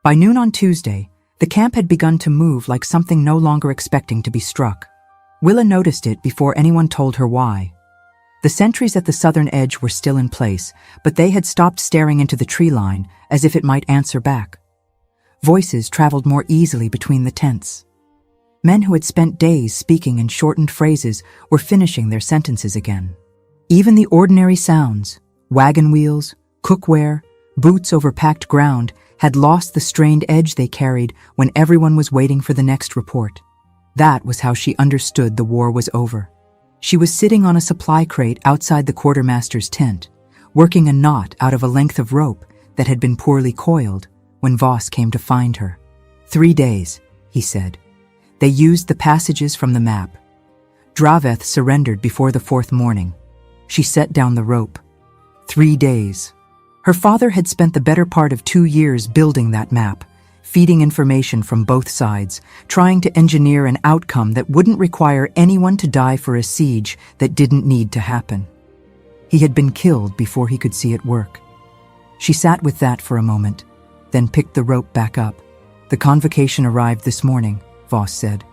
By noon on Tuesday, the camp had begun to move like something no longer expecting to be struck. Willa noticed it before anyone told her why. The sentries at the southern edge were still in place, but they had stopped staring into the tree line as if it might answer back. Voices traveled more easily between the tents. Men who had spent days speaking in shortened phrases were finishing their sentences again. Even the ordinary sounds, wagon wheels, cookware, boots over packed ground, had lost the strained edge they carried when everyone was waiting for the next report. That was how she understood the war was over. She was sitting on a supply crate outside the quartermaster's tent, working a knot out of a length of rope that had been poorly coiled when Voss came to find her. 3 days, he said. They used the passages from the map. Draveth surrendered before the 4th morning. She set down the rope. 3 days. Her father had spent the better part of 2 years building that map, feeding information from both sides, trying to engineer an outcome that wouldn't require anyone to die for a siege that didn't need to happen. He had been killed before he could see it work. She sat with that for a moment, then picked the rope back up. The convocation arrived this morning, Voss said,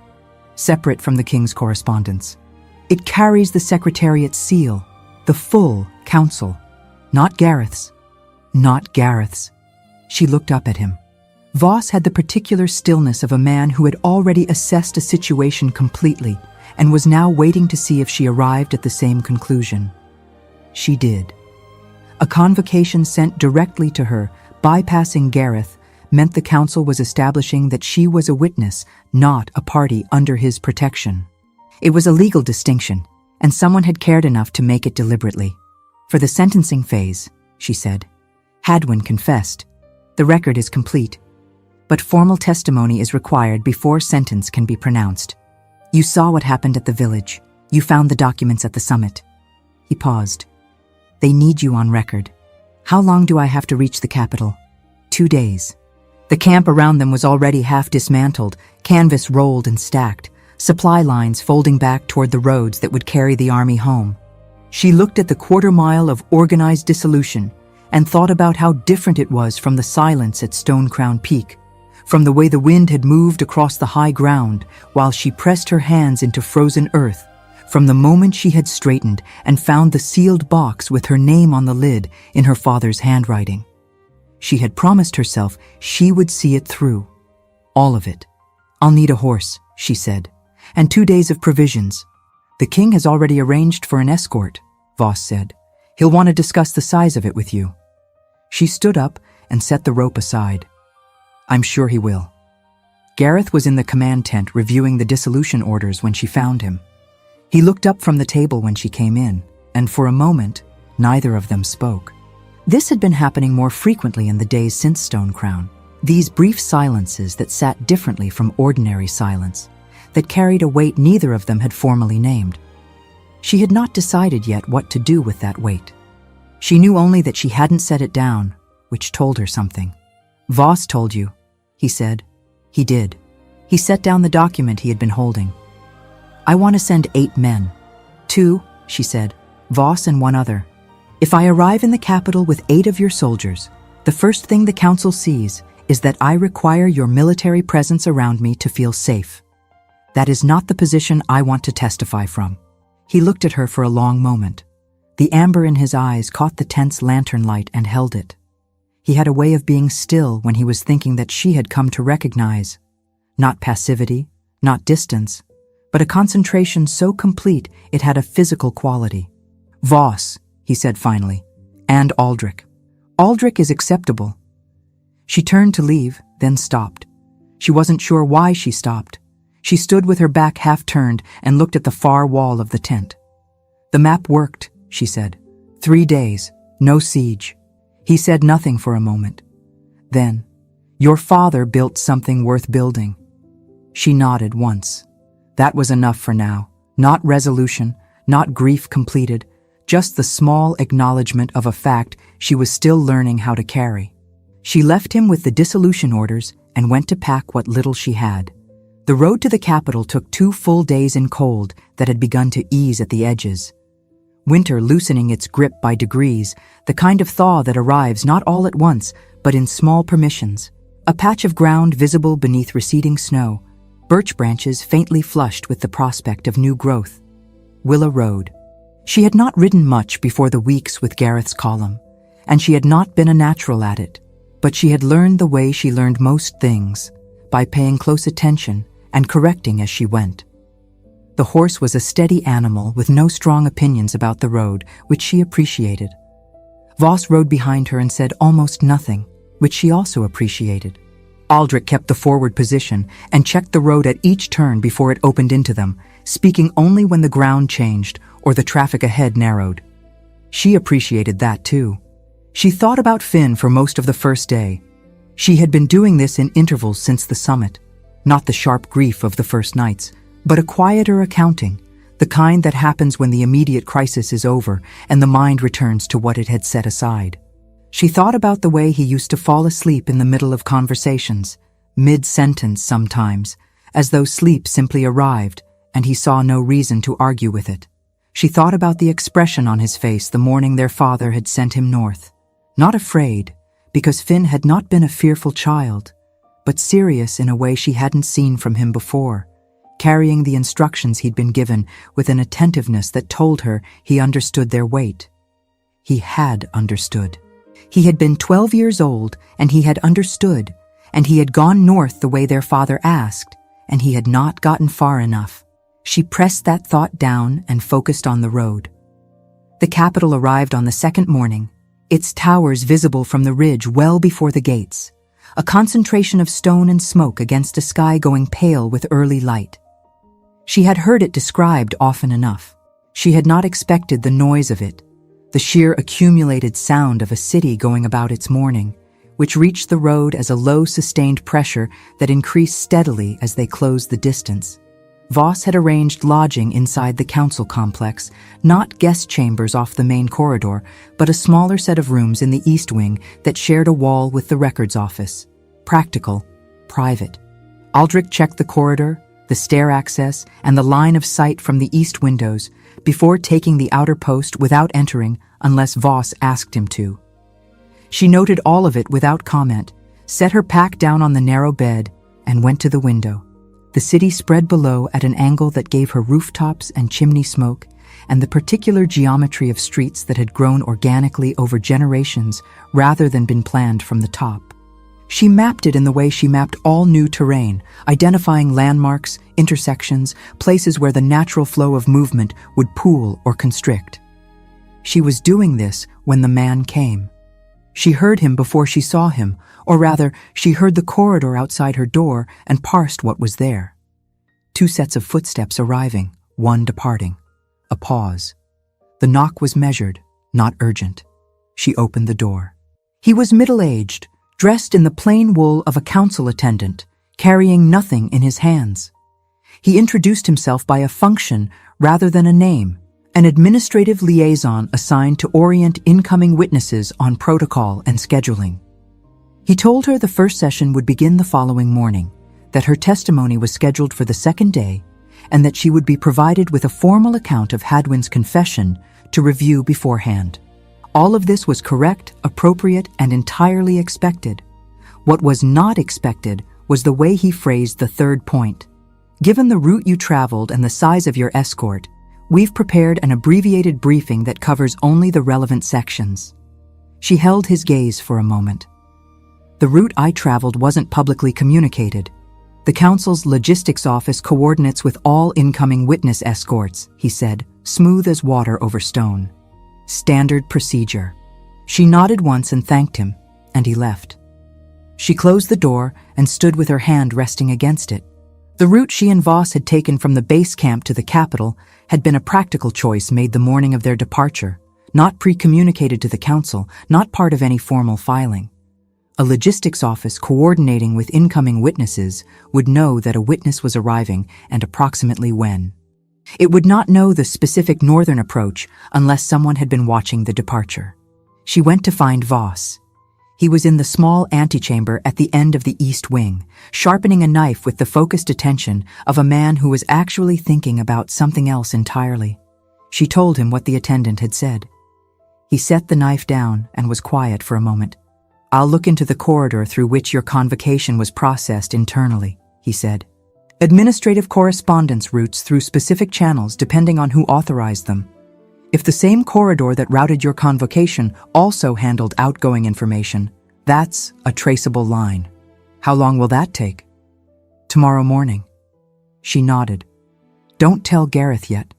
separate from the king's correspondence. It carries the Secretariat's seal, the full council, not Gareth's. Not Gareth's. She looked up at him. Voss had the particular stillness of a man who had already assessed a situation completely and was now waiting to see if she arrived at the same conclusion. She did. A convocation sent directly to her, bypassing Gareth, meant the council was establishing that she was a witness, not a party under his protection. It was a legal distinction, and someone had cared enough to make it deliberately. For the sentencing phase, she said, Hadwin confessed. The record is complete, but formal testimony is required before sentence can be pronounced. You saw what happened at the village. You found the documents at the summit. He paused. They need you on record. How long do I have to reach the capital? 2 days. The camp around them was already half dismantled, canvas rolled and stacked, supply lines folding back toward the roads that would carry the army home. She looked at the quarter-mile of organized dissolution and thought about how different it was from the silence at Stone Crown Peak, from the way the wind had moved across the high ground while she pressed her hands into frozen earth, from the moment she had straightened and found the sealed box with her name on the lid in her father's handwriting. She had promised herself she would see it through. All of it. I'll need a horse, she said, and 2 days of provisions. The king has already arranged for an escort, Voss said. He'll want to discuss the size of it with you. She stood up and set the rope aside. I'm sure he will. Gareth was in the command tent reviewing the dissolution orders when she found him. He looked up from the table when she came in, and for a moment, neither of them spoke. This had been happening more frequently in the days since Stone Crown. These brief silences that sat differently from ordinary silence, that carried a weight neither of them had formally named. She had not decided yet what to do with that weight. She knew only that she hadn't set it down, which told her something. Voss told you, he said. He did. He set down the document he had been holding. I want to send 8 men. 2, she said, Voss and 1 other. If I arrive in the capital with 8 of your soldiers, the first thing the council sees is that I require your military presence around me to feel safe. That is not the position I want to testify from. He looked at her for a long moment. The amber in his eyes caught the tense lantern light and held it. He had a way of being still when he was thinking that she had come to recognize, not passivity, not distance, but a concentration so complete it had a physical quality. Voss, he said finally, and Aldrich. Aldrich is acceptable. She turned to leave, then stopped. She wasn't sure why she stopped. She stood with her back half turned and looked at the far wall of the tent. The map worked, she said. 3 days, no siege. He said nothing for a moment. Then, your father built something worth building. She nodded once. That was enough for now. Not resolution, not grief completed, just the small acknowledgement of a fact she was still learning how to carry. She left him with the dissolution orders and went to pack what little she had. The road to the capital took 2 full days in cold that had begun to ease at the edges. Winter loosening its grip by degrees, the kind of thaw that arrives not all at once, but in small permissions. A patch of ground visible beneath receding snow, birch branches faintly flushed with the prospect of new growth. Willa rode. She had not ridden much before the weeks with Gareth's column, and she had not been a natural at it, but she had learned the way she learned most things, by paying close attention and correcting as she went. The horse was a steady animal with no strong opinions about the road, which she appreciated. Voss rode behind her and said almost nothing, which she also appreciated. Aldrich kept the forward position and checked the road at each turn before it opened into them, speaking only when the ground changed or the traffic ahead narrowed. She appreciated that too. She thought about Finn for most of the first day. She had been doing this in intervals since the summit, not the sharp grief of the first nights, but a quieter accounting, the kind that happens when the immediate crisis is over and the mind returns to what it had set aside. She thought about the way he used to fall asleep in the middle of conversations, mid-sentence sometimes, as though sleep simply arrived and he saw no reason to argue with it. She thought about the expression on his face the morning their father had sent him north. Not afraid, because Finn had not been a fearful child, but serious in a way she hadn't seen from him before, carrying the instructions he'd been given with an attentiveness that told her he understood their weight. He had understood. He had been 12 years old, and he had understood, and he had gone north the way their father asked, and he had not gotten far enough. She pressed that thought down and focused on the road. The capital arrived on the second morning, its towers visible from the ridge well before the gates, a concentration of stone and smoke against a sky going pale with early light. She had heard it described often enough. She had not expected the noise of it, the sheer accumulated sound of a city going about its morning, which reached the road as a low sustained pressure that increased steadily as they closed the distance. Voss had arranged lodging inside the council complex, not guest chambers off the main corridor, but a smaller set of rooms in the east wing that shared a wall with the records office. Practical, private. Aldrich checked the corridor, the stair access, and the line of sight from the east windows before taking the outer post without entering unless Voss asked him to. She noted all of it without comment, set her pack down on the narrow bed, and went to the window. The city spread below at an angle that gave her rooftops and chimney smoke, and the particular geometry of streets that had grown organically over generations rather than been planned from the top. She mapped it in the way she mapped all new terrain, identifying landmarks, intersections, places where the natural flow of movement would pool or constrict. She was doing this when the man came. She heard him before she saw him, or rather, she heard the corridor outside her door and parsed what was there. 2 sets of footsteps arriving, 1 departing. A pause. The knock was measured, not urgent. She opened the door. He was middle-aged, dressed in the plain wool of a council attendant, carrying nothing in his hands. He introduced himself by a function rather than a name, an administrative liaison assigned to orient incoming witnesses on protocol and scheduling. He told her the first session would begin the following morning, that her testimony was scheduled for the second day, and that she would be provided with a formal account of Hadwin's confession to review beforehand. All of this was correct, appropriate, and entirely expected. What was not expected was the way he phrased the third point. Given the route you traveled and the size of your escort, we've prepared an abbreviated briefing that covers only the relevant sections. She held his gaze for a moment. The route I traveled wasn't publicly communicated. The council's logistics office coordinates with all incoming witness escorts, he said, smooth as water over stone. Standard procedure. She nodded once and thanked him, and he left. She closed the door and stood with her hand resting against it. The route she and Voss had taken from the base camp to the capital had been a practical choice made the morning of their departure, not pre-communicated to the council, not part of any formal filing. A logistics office coordinating with incoming witnesses would know that a witness was arriving and approximately when. It would not know the specific northern approach unless someone had been watching the departure. She went to find Voss. He was in the small antechamber at the end of the east wing, sharpening a knife with the focused attention of a man who was actually thinking about something else entirely. She told him what the attendant had said. He set the knife down and was quiet for a moment. "I'll look into the corridor through which your convocation was processed internally," he said. "Administrative correspondence routes through specific channels depending on who authorized them. If the same corridor that routed your convocation also handled outgoing information, that's a traceable line. How long will that take?" "Tomorrow morning." She nodded. "Don't tell Gareth yet.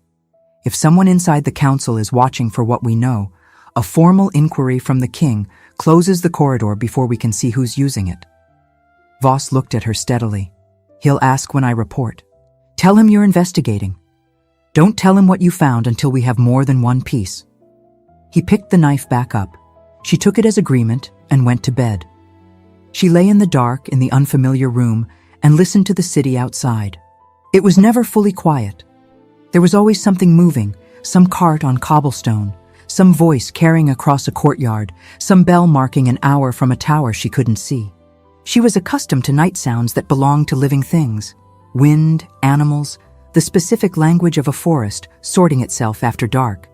If someone inside the council is watching for what we know, a formal inquiry from the king closes the corridor before we can see who's using it." Voss looked at her steadily. "He'll ask when I report. Tell him you're investigating. Don't tell him what you found until we have more than one piece." He picked the knife back up. She took it as agreement and went to bed. She lay in the dark in the unfamiliar room and listened to the city outside. It was never fully quiet. There was always something moving, some cart on cobblestone, some voice carrying across a courtyard, some bell marking an hour from a tower she couldn't see. She was accustomed to night sounds that belonged to living things: wind, animals, the specific language of a forest sorting itself after dark.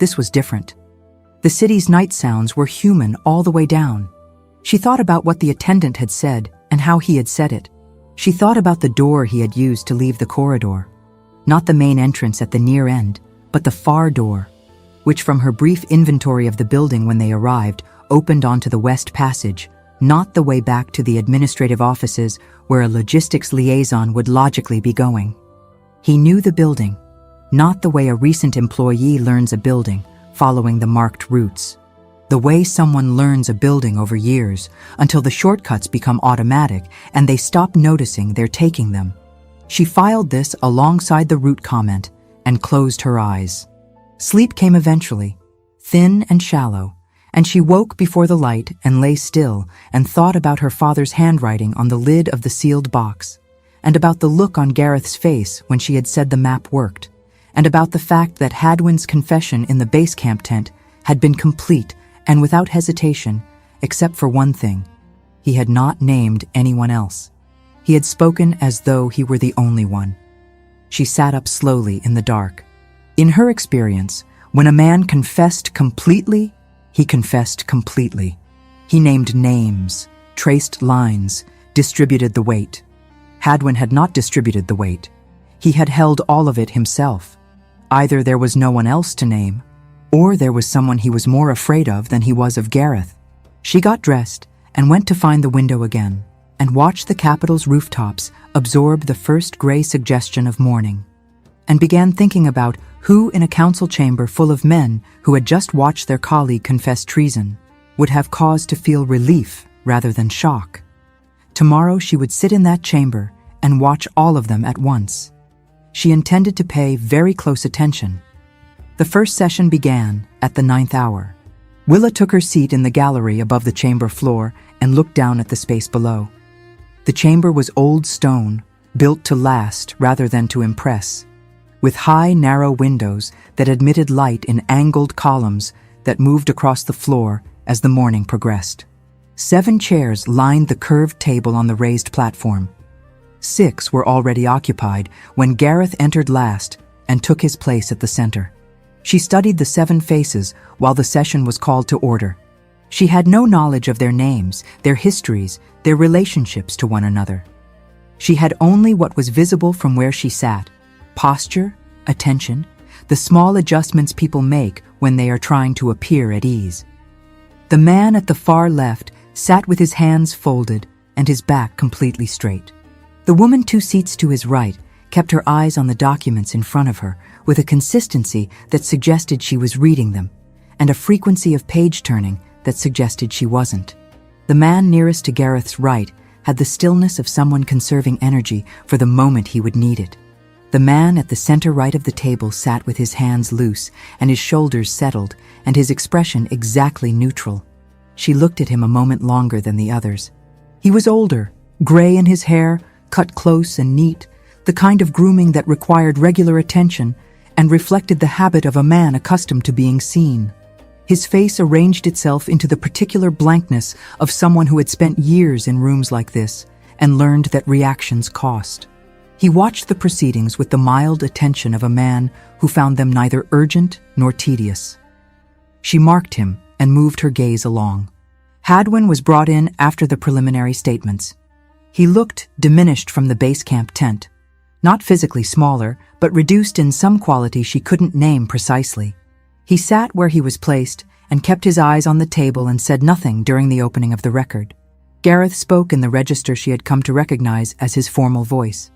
This was different. The city's night sounds were human all the way down. She thought about what the attendant had said and how he had said it. She thought about the door he had used to leave the corridor. Not the main entrance at the near end, but the far door, which from her brief inventory of the building when they arrived, opened onto the west passage, not the way back to the administrative offices where a logistics liaison would logically be going. He knew the building, not the way a recent employee learns a building, following the marked routes. The way someone learns a building over years, until the shortcuts become automatic and they stop noticing they're taking them. She filed this alongside the route comment and closed her eyes. Sleep came eventually, thin and shallow, and she woke before the light and lay still and thought about her father's handwriting on the lid of the sealed box, and about the look on Gareth's face when she had said the map worked, and about the fact that Hadwin's confession in the base camp tent had been complete and without hesitation, except for one thing. He had not named anyone else. He had spoken as though he were the only one. She sat up slowly in the dark. In her experience, when a man confessed completely, he confessed completely. He named names, traced lines, distributed the weight. Hadwin had not distributed the weight. He had held all of it himself. Either there was no one else to name, or there was someone he was more afraid of than he was of Gareth. She got dressed and went to find the window again, and watched the capital's rooftops absorb the first gray suggestion of morning, and began thinking about who in a council chamber full of men who had just watched their colleague confess treason would have cause to feel relief rather than shock. Tomorrow she would sit in that chamber and watch all of them at once. She intended to pay very close attention. The first session began at the 9th hour. Willa took her seat in the gallery above the chamber floor and looked down at the space below. The chamber was old stone, built to last rather than to impress, with high, narrow windows that admitted light in angled columns that moved across the floor as the morning progressed. 7 chairs lined the curved table on the raised platform. 6 were already occupied when Gareth entered last and took his place at the center. She studied the 7 faces while the session was called to order. She had no knowledge of their names, their histories, their relationships to one another. She had only what was visible from where she sat: posture, attention, the small adjustments people make when they are trying to appear at ease. The man at the far left sat with his hands folded and his back completely straight. The woman 2 seats to his right kept her eyes on the documents in front of her with a consistency that suggested she was reading them, and a frequency of page turning that suggested she wasn't. The man nearest to Gareth's right had the stillness of someone conserving energy for the moment he would need it. The man at the center right of the table sat with his hands loose and his shoulders settled and his expression exactly neutral. She looked at him a moment longer than the others. He was older, gray in his hair, cut close and neat, the kind of grooming that required regular attention and reflected the habit of a man accustomed to being seen. His face arranged itself into the particular blankness of someone who had spent years in rooms like this and learned that reactions cost. He watched the proceedings with the mild attention of a man who found them neither urgent nor tedious. She marked him and moved her gaze along. Hadwin was brought in after the preliminary statements. He looked diminished from the base camp tent, not physically smaller, but reduced in some quality she couldn't name precisely. He sat where he was placed and kept his eyes on the table and said nothing during the opening of the record. Gareth spoke in the register she had come to recognize as his formal voice.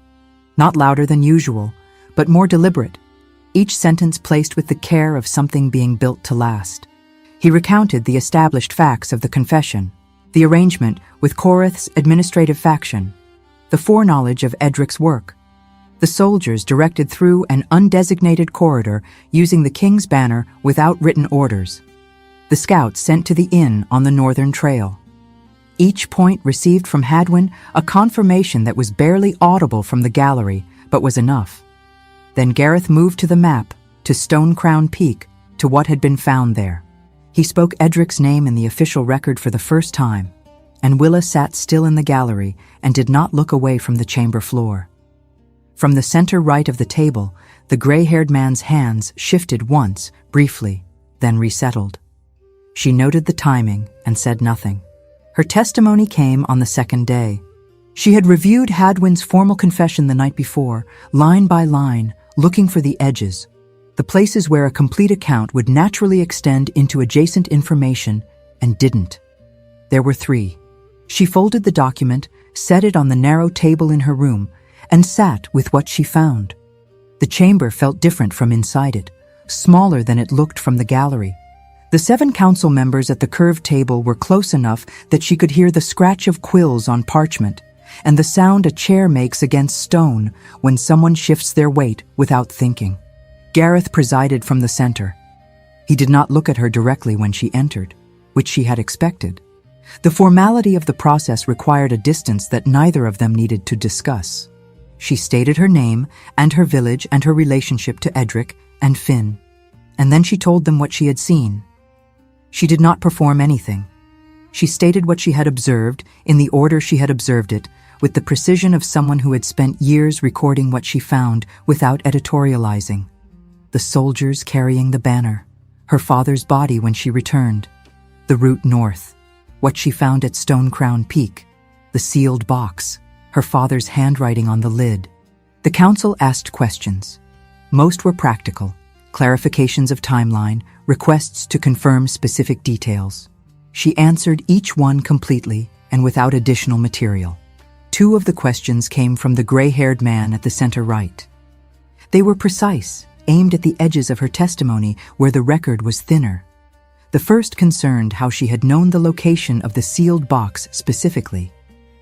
Not louder than usual, but more deliberate, each sentence placed with the care of something being built to last. He recounted the established facts of the confession, the arrangement with Corith's administrative faction, the foreknowledge of Edric's work, the soldiers directed through an undesignated corridor using the king's banner without written orders, the scouts sent to the inn on the northern trail. Each point received from Hadwin a confirmation that was barely audible from the gallery, but was enough. Then Gareth moved to the map, to Stone Crown Peak, to what had been found there. He spoke Edric's name in the official record for the first time, and Willa sat still in the gallery and did not look away from the chamber floor. From the center right of the table, the gray-haired man's hands shifted once, briefly, then resettled. She noted the timing and said nothing. Her testimony came on the second day. She had reviewed Hadwin's formal confession the night before, line by line, looking for the edges, the places where a complete account would naturally extend into adjacent information, and didn't. There were 3. She folded the document, set it on the narrow table in her room, and sat with what she found. The chamber felt different from inside it, smaller than it looked from the gallery. The 7 council members at the curved table were close enough that she could hear the scratch of quills on parchment, and the sound a chair makes against stone when someone shifts their weight without thinking. Gareth presided from the center. He did not look at her directly when she entered, which she had expected. The formality of the process required a distance that neither of them needed to discuss. She stated her name and her village and her relationship to Edric and Finn, and then she told them what she had seen. She did not perform anything. She stated what she had observed in the order she had observed it, with the precision of someone who had spent years recording what she found without editorializing. The soldiers carrying the banner, her father's body when she returned, the route north, what she found at Stone Crown Peak, the sealed box, her father's handwriting on the lid. The council asked questions. Most were practical, clarifications of timeline, requests to confirm specific details. She answered each one completely and without additional material. 2 of the questions came from the gray-haired man at the center right. They were precise, aimed at the edges of her testimony where the record was thinner. The first concerned how she had known the location of the sealed box specifically.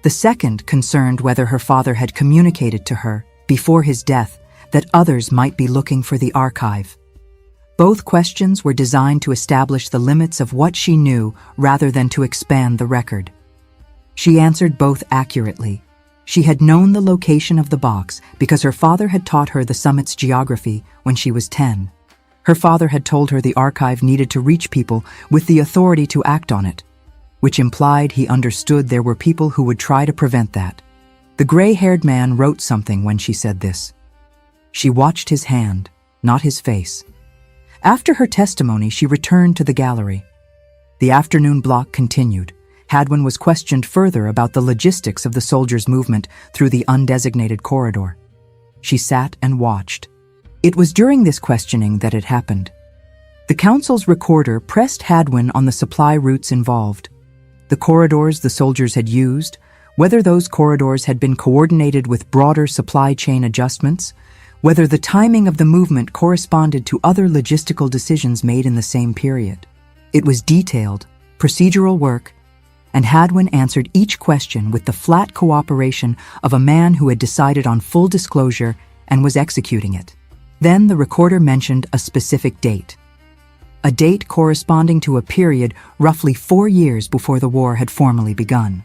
The second concerned whether her father had communicated to her, before his death, that others might be looking for the archive. Both questions were designed to establish the limits of what she knew rather than to expand the record. She answered both accurately. She had known the location of the box because her father had taught her the summit's geography when she was 10. Her father had told her the archive needed to reach people with the authority to act on it, which implied he understood there were people who would try to prevent that. The gray-haired man wrote something when she said this. She watched his hand, not his face. After her testimony, she returned to the gallery. The afternoon block continued. Hadwin was questioned further about the logistics of the soldiers' movement through the undesignated corridor. She sat and watched. It was during this questioning that it happened. The council's recorder pressed Hadwin on the supply routes involved, the corridors the soldiers had used, whether those corridors had been coordinated with broader supply chain adjustments, whether the timing of the movement corresponded to other logistical decisions made in the same period. It was detailed, procedural work, and Hadwin answered each question with the flat cooperation of a man who had decided on full disclosure and was executing it. Then the recorder mentioned a specific date. A date corresponding to a period roughly 4 years before the war had formally begun.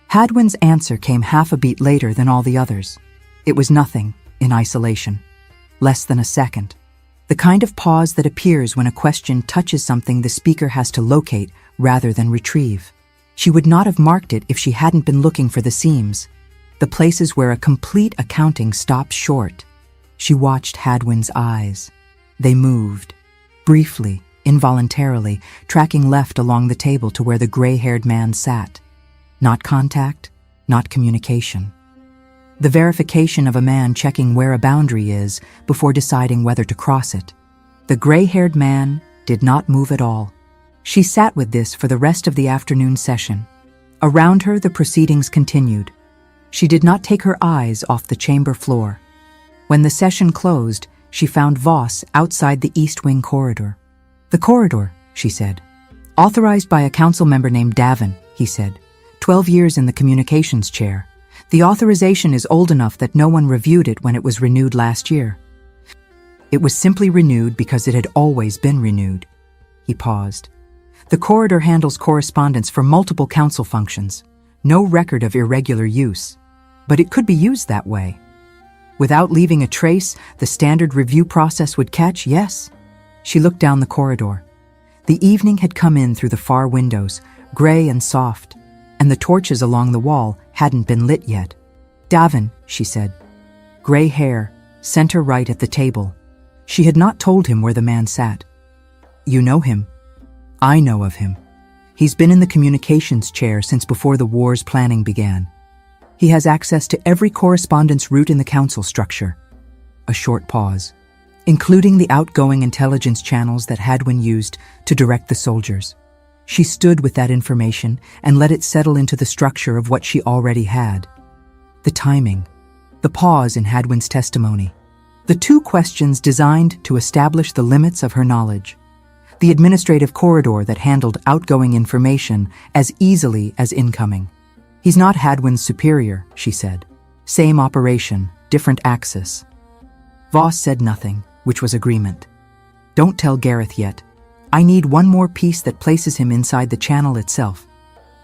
Hadwin's answer came half a beat later than all the others. It was nothing, in isolation. Less than a second. The kind of pause that appears when a question touches something the speaker has to locate rather than retrieve. She would not have marked it if she hadn't been looking for the seams, the places where a complete accounting stops short. She watched Hadwin's eyes. They moved, briefly, involuntarily, tracking left along the table to where the gray-haired man sat. Not contact, not communication. The verification of a man checking where a boundary is before deciding whether to cross it. The gray-haired man did not move at all. She sat with this for the rest of the afternoon session. Around her, the proceedings continued. She did not take her eyes off the chamber floor. When the session closed, she found Voss outside the East Wing corridor. "The corridor," she said. "Authorized by a council member named Davin," he said. 12 years in the communications chair. The authorization is old enough that no one reviewed it when it was renewed last year. It was simply renewed because it had always been renewed. He paused. The corridor handles correspondence for multiple council functions. No record of irregular use. But it could be used that way. Without leaving a trace, the standard review process would catch, yes. She looked down the corridor. The evening had come in through the far windows, gray and soft, and the torches along the wall hadn't been lit yet. "Davin," she said. Gray hair, center right at the table. She had not told him where the man sat. "You know him." "I know of him. He's been in the communications chair since before the war's planning began. He has access to every correspondence route in the council structure." A short pause. "Including the outgoing intelligence channels that Hadwin used to direct the soldiers." She stood with that information and let it settle into the structure of what she already had. The timing, the pause in Hadwin's testimony, the two questions designed to establish the limits of her knowledge, the administrative corridor that handled outgoing information as easily as incoming. "He's not Hadwin's superior," she said. "Same operation, different axis." Voss said nothing, which was agreement. "Don't tell Gareth yet. I need one more piece that places him inside the channel itself.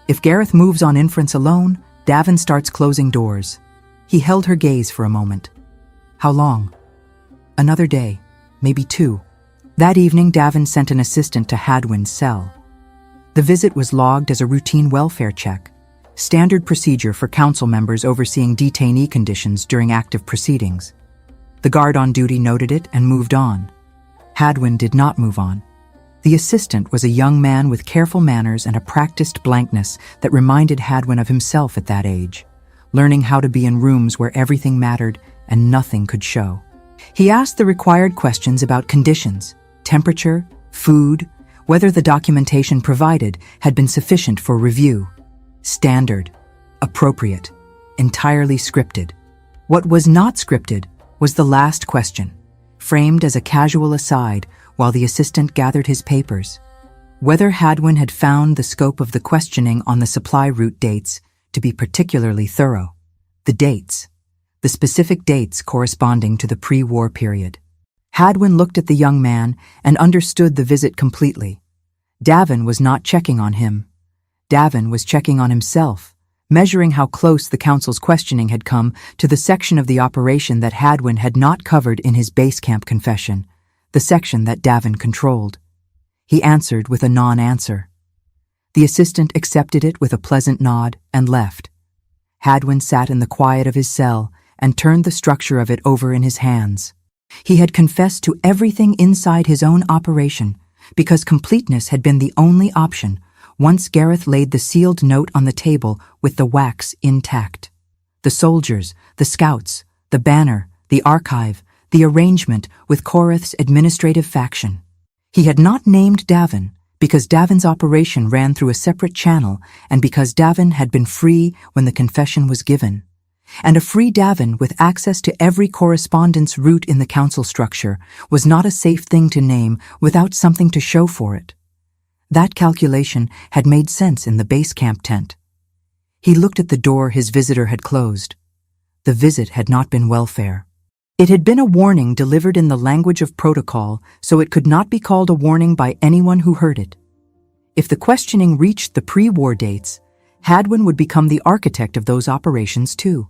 If Gareth moves on inference alone, Davin starts closing doors." He held her gaze for a moment. "How long?" "Another day, maybe 2. That evening, Davin sent an assistant to Hadwin's cell. The visit was logged as a routine welfare check, standard procedure for council members overseeing detainee conditions during active proceedings. The guard on duty noted it and moved on. Hadwin did not move on. The assistant was a young man with careful manners and a practiced blankness that reminded Hadwin of himself at that age, learning how to be in rooms where everything mattered and nothing could show. He asked the required questions about conditions, temperature, food, whether the documentation provided had been sufficient for review. Standard, appropriate, entirely scripted. What was not scripted was the last question, framed as a casual aside while the assistant gathered his papers. Whether Hadwin had found the scope of the questioning on the supply route dates to be particularly thorough. The dates. The specific dates corresponding to the pre-war period. Hadwin looked at the young man and understood the visit completely. Davin was not checking on him. Davin was checking on himself, measuring how close the council's questioning had come to the section of the operation that Hadwin had not covered in his base camp confession, the section that Davin controlled. He answered with a non-answer. The assistant accepted it with a pleasant nod and left. Hadwin sat in the quiet of his cell and turned the structure of it over in his hands. He had confessed to everything inside his own operation because completeness had been the only option once Gareth laid the sealed note on the table with the wax intact. The soldiers, the scouts, the banner, the archive, the arrangement with Korath's administrative faction. He had not named Davin because Davin's operation ran through a separate channel and because Davin had been free when the confession was given. And a free Davin with access to every correspondence route in the council structure was not a safe thing to name without something to show for it. That calculation had made sense in the base camp tent. He looked at the door his visitor had closed. The visit had not been welfare. It had been a warning delivered in the language of protocol, so it could not be called a warning by anyone who heard it. If the questioning reached the pre-war dates, Hadwin would become the architect of those operations too.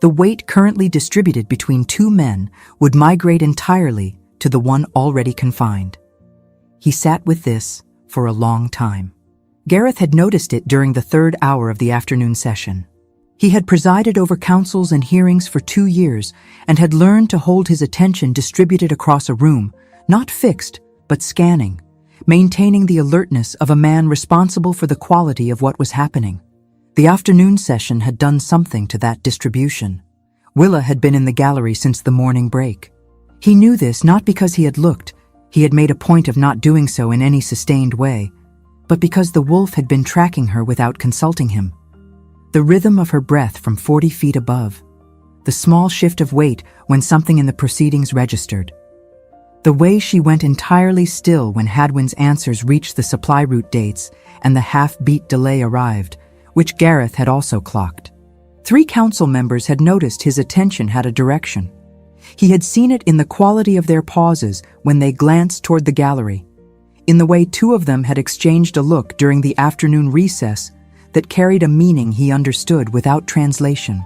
The weight currently distributed between 2 men would migrate entirely to the one already confined. He sat with this for a long time. Gareth had noticed it during the 3rd hour of the afternoon session. He had presided over councils and hearings for 2 years and had learned to hold his attention distributed across a room, not fixed, but scanning, maintaining the alertness of a man responsible for the quality of what was happening. The afternoon session had done something to that distribution. Willa had been in the gallery since the morning break. He knew this not because he had looked, he had made a point of not doing so in any sustained way, but because the wolf had been tracking her without consulting him. The rhythm of her breath from 40 feet above, the small shift of weight when something in the proceedings registered, the way she went entirely still when Hadwin's answers reached the supply route dates and the half-beat delay arrived, which Gareth had also clocked. 3 council members had noticed his attention had a direction. He had seen it in the quality of their pauses when they glanced toward the gallery, in the way 2 of them had exchanged a look during the afternoon recess that carried a meaning he understood without translation.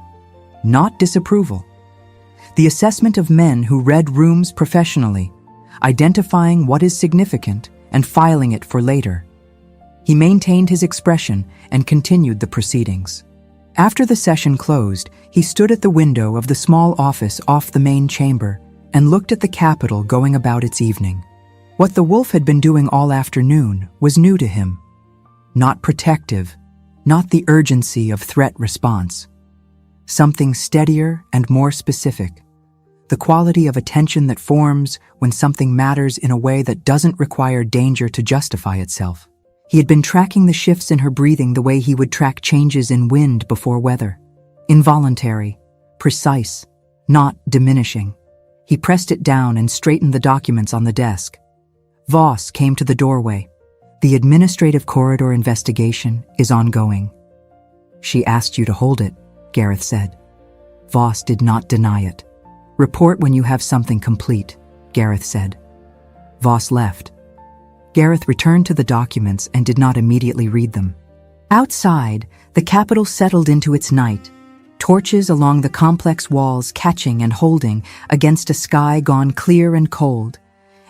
Not disapproval. The assessment of men who read rooms professionally, identifying what is significant and filing it for later. He maintained his expression and continued the proceedings. After the session closed, he stood at the window of the small office off the main chamber and looked at the Capitol going about its evening. What the wolf had been doing all afternoon was new to him. Not protective, not the urgency of threat response. Something steadier and more specific. The quality of attention that forms when something matters in a way that doesn't require danger to justify itself. He had been tracking the shifts in her breathing the way he would track changes in wind before weather. Involuntary, precise, not diminishing. He pressed it down and straightened the documents on the desk. Voss came to the doorway. The administrative corridor investigation is ongoing. She asked you to hold it, Gareth said. Voss did not deny it. Report when you have something complete, Gareth said. Voss left. Gareth returned to the documents and did not immediately read them. Outside, the Capitol settled into its night, torches along the complex walls catching and holding against a sky gone clear and cold,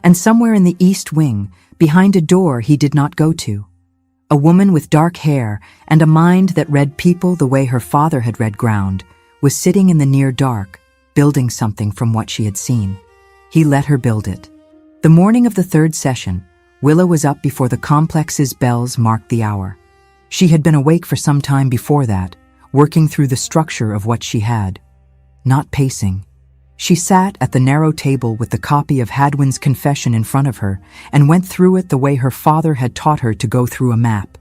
and somewhere in the east wing, behind a door he did not go to, a woman with dark hair and a mind that read people the way her father had read ground, was sitting in the near dark, building something from what she had seen. He let her build it. The morning of the 3rd session, Willa was up before the complex's bells marked the hour. She had been awake for some time before that, working through the structure of what she had. Not pacing. She sat at the narrow table with the copy of Hadwin's confession in front of her and went through it the way her father had taught her to go through a map,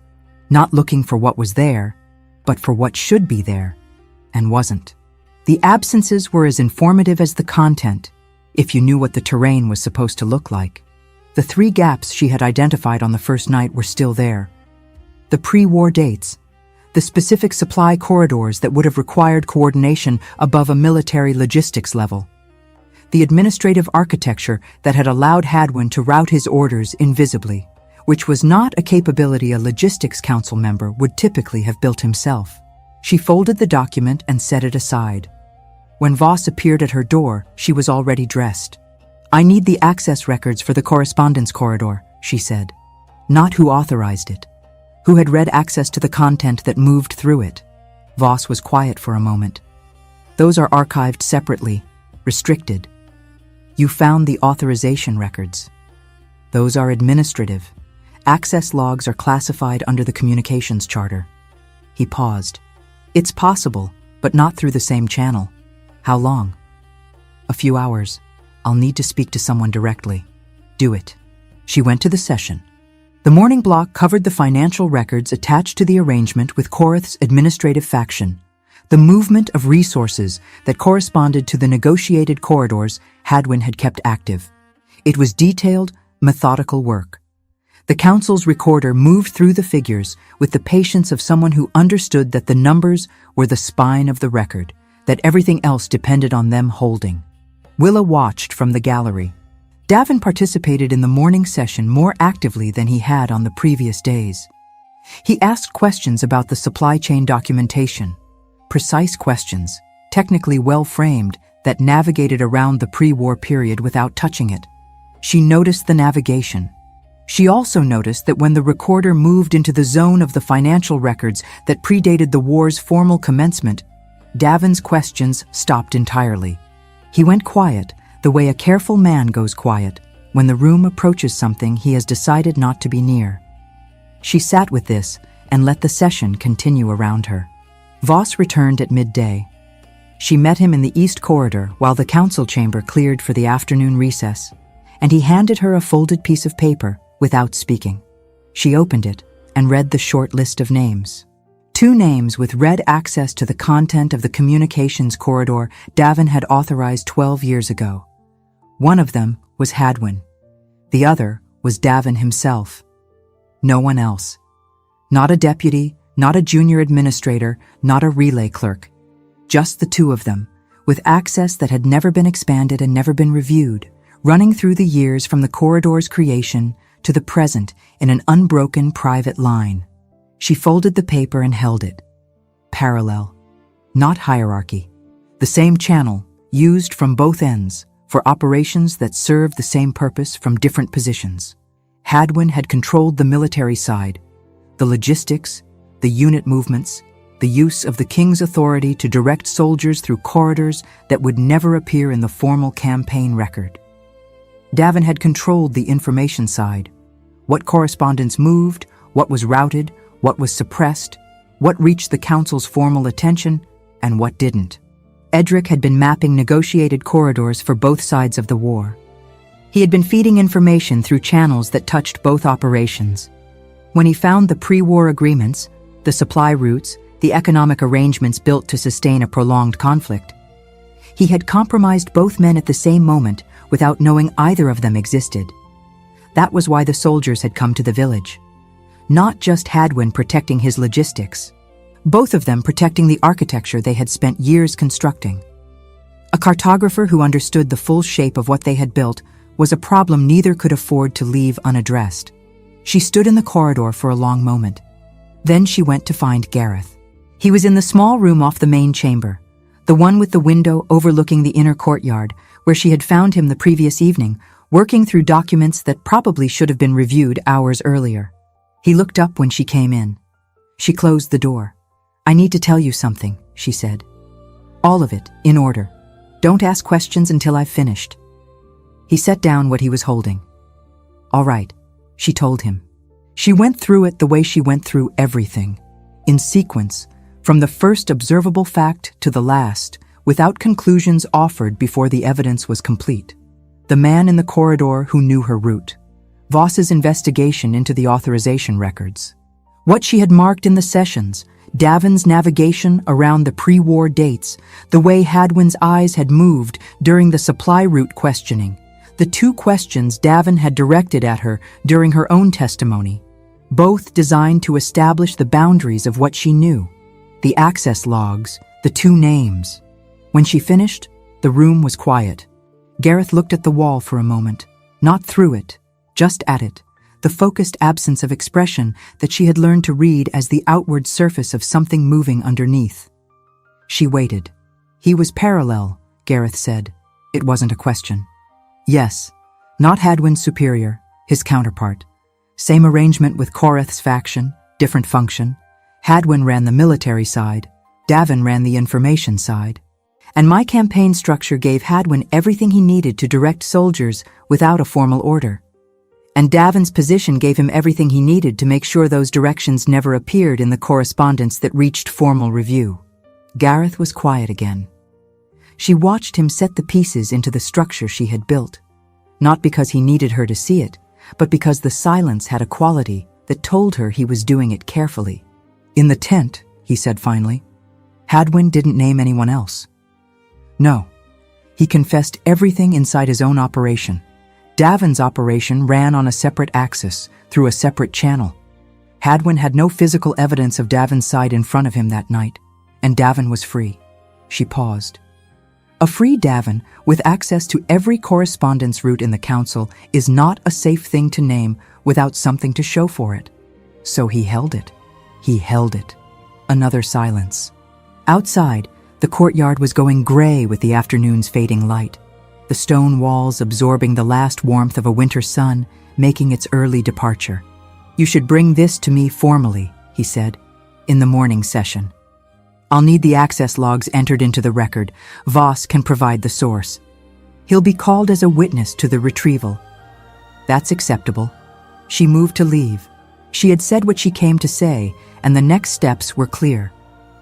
not looking for what was there, but for what should be there, and wasn't. The absences were as informative as the content, if you knew what the terrain was supposed to look like. The 3 gaps she had identified on the first night were still there. The pre-war dates, the specific supply corridors that would have required coordination above a military logistics level, the administrative architecture that had allowed Hadwin to route his orders invisibly, which was not a capability a logistics council member would typically have built himself. She folded the document and set it aside. When Voss appeared at her door, she was already dressed. I need the access records for the correspondence corridor, she said. Not who authorized it. Who had read access to the content that moved through it. Voss was quiet for a moment. Those are archived separately, restricted. You found the authorization records. Those are administrative. Access logs are classified under the communications charter. He paused. It's possible, but not through the same channel. How long? A few hours. I'll need to speak to someone directly. Do it. She went to the session. The morning block covered the financial records attached to the arrangement with Korath's administrative faction, the movement of resources that corresponded to the negotiated corridors Hadwin had kept active. It was detailed, methodical work. The council's recorder moved through the figures with the patience of someone who understood that the numbers were the spine of the record, that everything else depended on them holding. Willa watched from the gallery. Davin participated in the morning session more actively than he had on the previous days. He asked questions about the supply chain documentation, precise questions, technically well-framed, that navigated around the pre-war period without touching it. She noticed the navigation. She also noticed that when the recorder moved into the zone of the financial records that predated the war's formal commencement, Davin's questions stopped entirely. He went quiet, the way a careful man goes quiet, when the room approaches something he has decided not to be near. She sat with this and let the session continue around her. Voss returned at midday. She met him in the east corridor while the council chamber cleared for the afternoon recess, and he handed her a folded piece of paper without speaking. She opened it and read the short list of names. 2 names with read access to the content of the communications corridor Davin had authorized 12 years ago. One of them was Hadwin. The other was Davin himself. No one else. Not a deputy, not a junior administrator, not a relay clerk. Just the 2 of them, with access that had never been expanded and never been reviewed, running through the years from the corridor's creation to the present in an unbroken private line. She folded the paper and held it. Parallel, not hierarchy. The same channel, used from both ends, for operations that served the same purpose from different positions. Hadwin had controlled the military side, the logistics, the unit movements, the use of the king's authority to direct soldiers through corridors that would never appear in the formal campaign record. Davin had controlled the information side, what correspondence moved, what was routed, what was suppressed, what reached the council's formal attention, and what didn't. Edric had been mapping negotiated corridors for both sides of the war. He had been feeding information through channels that touched both operations. When he found the pre-war agreements, the supply routes, the economic arrangements built to sustain a prolonged conflict, he had compromised both men at the same moment without knowing either of them existed. That was why the soldiers had come to the village. Not just Hadwin protecting his logistics, both of them protecting the architecture they had spent years constructing. A cartographer who understood the full shape of what they had built was a problem neither could afford to leave unaddressed. She stood in the corridor for a long moment. Then she went to find Gareth. He was in the small room off the main chamber, the one with the window overlooking the inner courtyard, where she had found him the previous evening, working through documents that probably should have been reviewed hours earlier. He looked up when she came in. She closed the door. "I need to tell you something," she said. "All of it, in order. Don't ask questions until I've finished." He set down what he was holding. "All right," she told him. She went through it the way she went through everything, in sequence, from the first observable fact to the last, without conclusions offered before the evidence was complete. The man in the corridor who knew her route. Voss's investigation into the authorization records. What she had marked in the sessions, Davin's navigation around the pre-war dates, the way Hadwin's eyes had moved during the supply route questioning, the 2 questions Davin had directed at her during her own testimony, both designed to establish the boundaries of what she knew, the access logs, the 2 names. When she finished, the room was quiet. Gareth looked at the wall for a moment, not through it, just at it, the focused absence of expression that she had learned to read as the outward surface of something moving underneath. She waited. "He was parallel," Gareth said. It wasn't a question. "Yes, not Hadwin's superior, his counterpart. Same arrangement with Koreth's faction, different function. Hadwin ran the military side, Davin ran the information side. And my campaign structure gave Hadwin everything he needed to direct soldiers without a formal order. And Davin's position gave him everything he needed to make sure those directions never appeared in the correspondence that reached formal review." Gareth was quiet again. She watched him set the pieces into the structure she had built, not because he needed her to see it, but because the silence had a quality that told her he was doing it carefully. "In the tent," he said finally, "Hadwin didn't name anyone else. No, he confessed everything inside his own operation. Davin's operation ran on a separate axis, through a separate channel. Hadwin had no physical evidence of Davin's side in front of him that night, and Davin was free." She paused. A free Davin, with access to every correspondence route in the council, is not a safe thing to name without something to show for it. So he held it. He held it. Another silence. Outside, the courtyard was going gray with the afternoon's fading light, the stone walls absorbing the last warmth of a winter sun, making its early departure. "You should bring this to me formally," he said, "in the morning session. I'll need the access logs entered into the record. Voss can provide the source. He'll be called as a witness to the retrieval. That's acceptable. She moved to leave. She had said what she came to say, and the next steps were clear.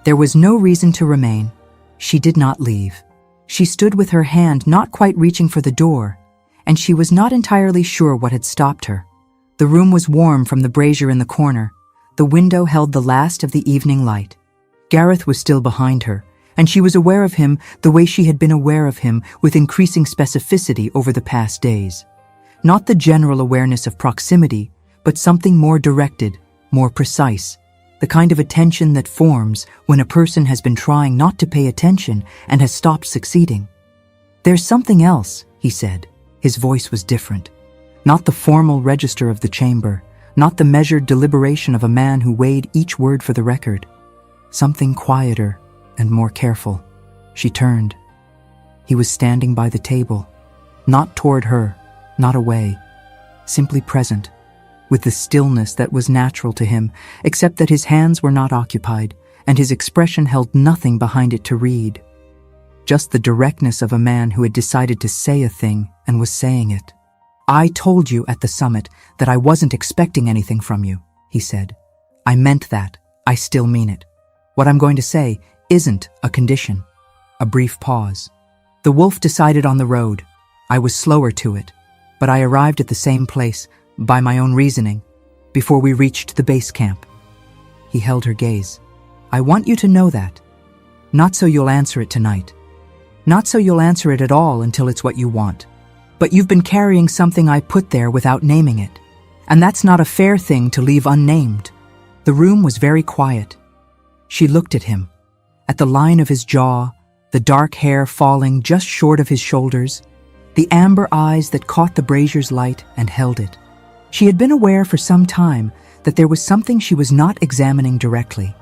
There was no reason to remain. She did not leave. She stood with her hand not quite reaching for the door, and she was not entirely sure what had stopped her. The room was warm from the brazier in the corner. The window held the last of the evening light. Gareth was still behind her, and she was aware of him the way she had been aware of him with increasing specificity over the past days. Not the general awareness of proximity, but something more directed, more precise, the kind of attention that forms when a person has been trying not to pay attention and has stopped succeeding. "There's something else," he said. His voice was different. Not the formal register of the chamber, not the measured deliberation of a man who weighed each word for the record. Something quieter and more careful. She turned. He was standing by the table, not toward her, not away, simply present, with the stillness that was natural to him, except that his hands were not occupied, and his expression held nothing behind it to read. Just the directness of a man who had decided to say a thing and was saying it. "I told you at the summit that I wasn't expecting anything from you," he said. "I meant that. I still mean it. What I'm going to say isn't a condition." A brief pause. "The wolf decided on the road. I was slower to it, but I arrived at the same place, by my own reasoning, before we reached the base camp." He held her gaze. "I want you to know that. Not so you'll answer it tonight. Not so you'll answer it at all until it's what you want. But you've been carrying something I put there without naming it, and that's not a fair thing to leave unnamed." The room was very quiet. She looked at him, at the line of his jaw, the dark hair falling just short of his shoulders, the amber eyes that caught the brazier's light and held it. She had been aware for some time that there was something she was not examining directly.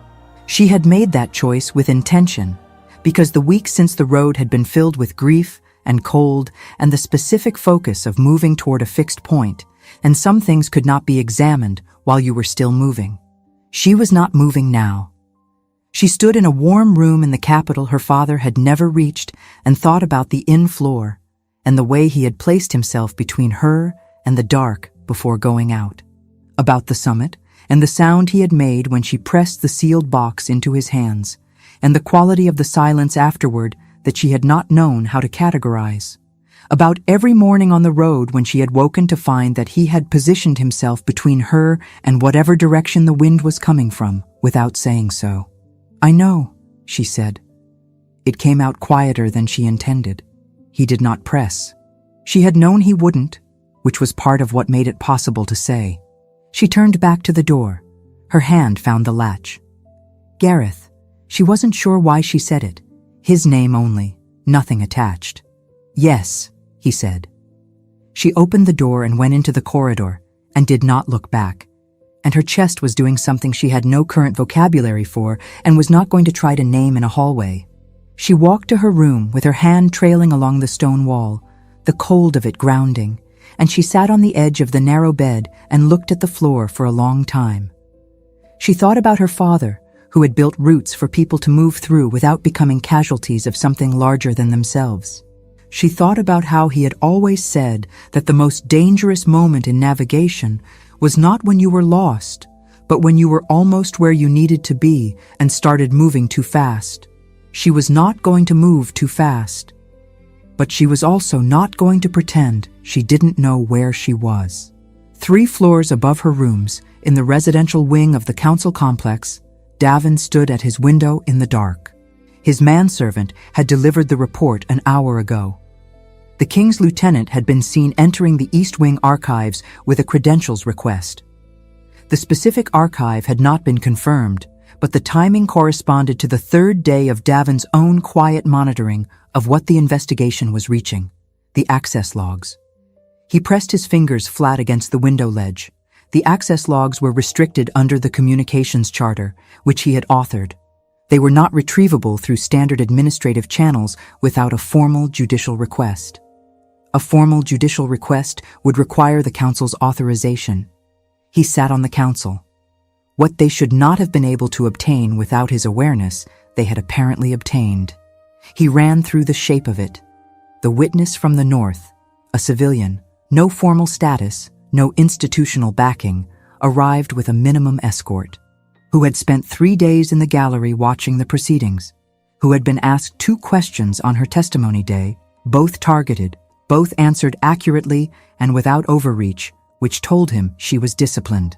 She had made that choice with intention, because the weeks since the road had been filled with grief and cold and the specific focus of moving toward a fixed point, and some things could not be examined while you were still moving. She was not moving now. She stood in a warm room in the capital her father had never reached and thought about the inn floor and the way he had placed himself between her and the dark before going out. About the summit and the sound he had made when she pressed the sealed box into his hands, and the quality of the silence afterward that she had not known how to categorize. About every morning on the road when she had woken to find that he had positioned himself between her and whatever direction the wind was coming from, without saying so. "I know," she said. It came out quieter than she intended. He did not press. She had known he wouldn't, which was part of what made it possible to say. She turned back to the door. Her hand found the latch. Gareth. She wasn't sure why she said it. His name only, nothing attached. "Yes," he said. She opened the door and went into the corridor, and did not look back. And her chest was doing something she had no current vocabulary for and was not going to try to name in a hallway. She walked to her room with her hand trailing along the stone wall, the cold of it grounding, and she sat on the edge of the narrow bed and looked at the floor for a long time. She thought about her father, who had built routes for people to move through without becoming casualties of something larger than themselves. She thought about how he had always said that the most dangerous moment in navigation was not when you were lost, but when you were almost where you needed to be and started moving too fast. She was not going to move too fast. But she was also not going to pretend she didn't know where she was. 3 floors above her rooms, in the residential wing of the council complex, Davin stood at his window in the dark. His manservant had delivered the report an hour ago. The King's lieutenant had been seen entering the East Wing archives with a credentials request. The specific archive had not been confirmed, but the timing corresponded to the 3rd day of Davin's own quiet monitoring of what the investigation was reaching, the access logs. He pressed his fingers flat against the window ledge. The access logs were restricted under the communications charter, which he had authored. They were not retrievable through standard administrative channels without a formal judicial request. A formal judicial request would require the council's authorization. He sat on the council. What they should not have been able to obtain without his awareness, they had apparently obtained. He ran through the shape of it. The witness from the north, a civilian, no formal status, no institutional backing, arrived with a minimum escort, who had spent 3 days in the gallery watching the proceedings, who had been asked 2 questions on her testimony day, both targeted, both answered accurately and without overreach, which told him she was disciplined,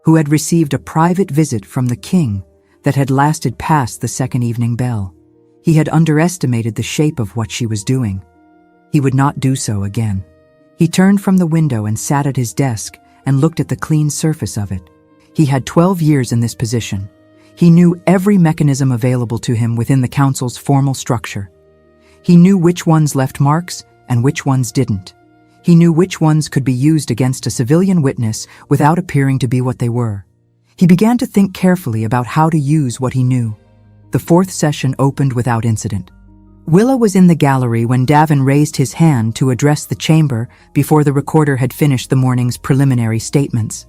who had received a private visit from the king that had lasted past the second evening bell. He had underestimated the shape of what she was doing. He would not do so again. He turned from the window and sat at his desk and looked at the clean surface of it. He had 12 years in this position. He knew every mechanism available to him within the council's formal structure. He knew which ones left marks and which ones didn't. He knew which ones could be used against a civilian witness without appearing to be what they were. He began to think carefully about how to use what he knew. The 4th session opened without incident. Willa was in the gallery when Davin raised his hand to address the chamber before the recorder had finished the morning's preliminary statements.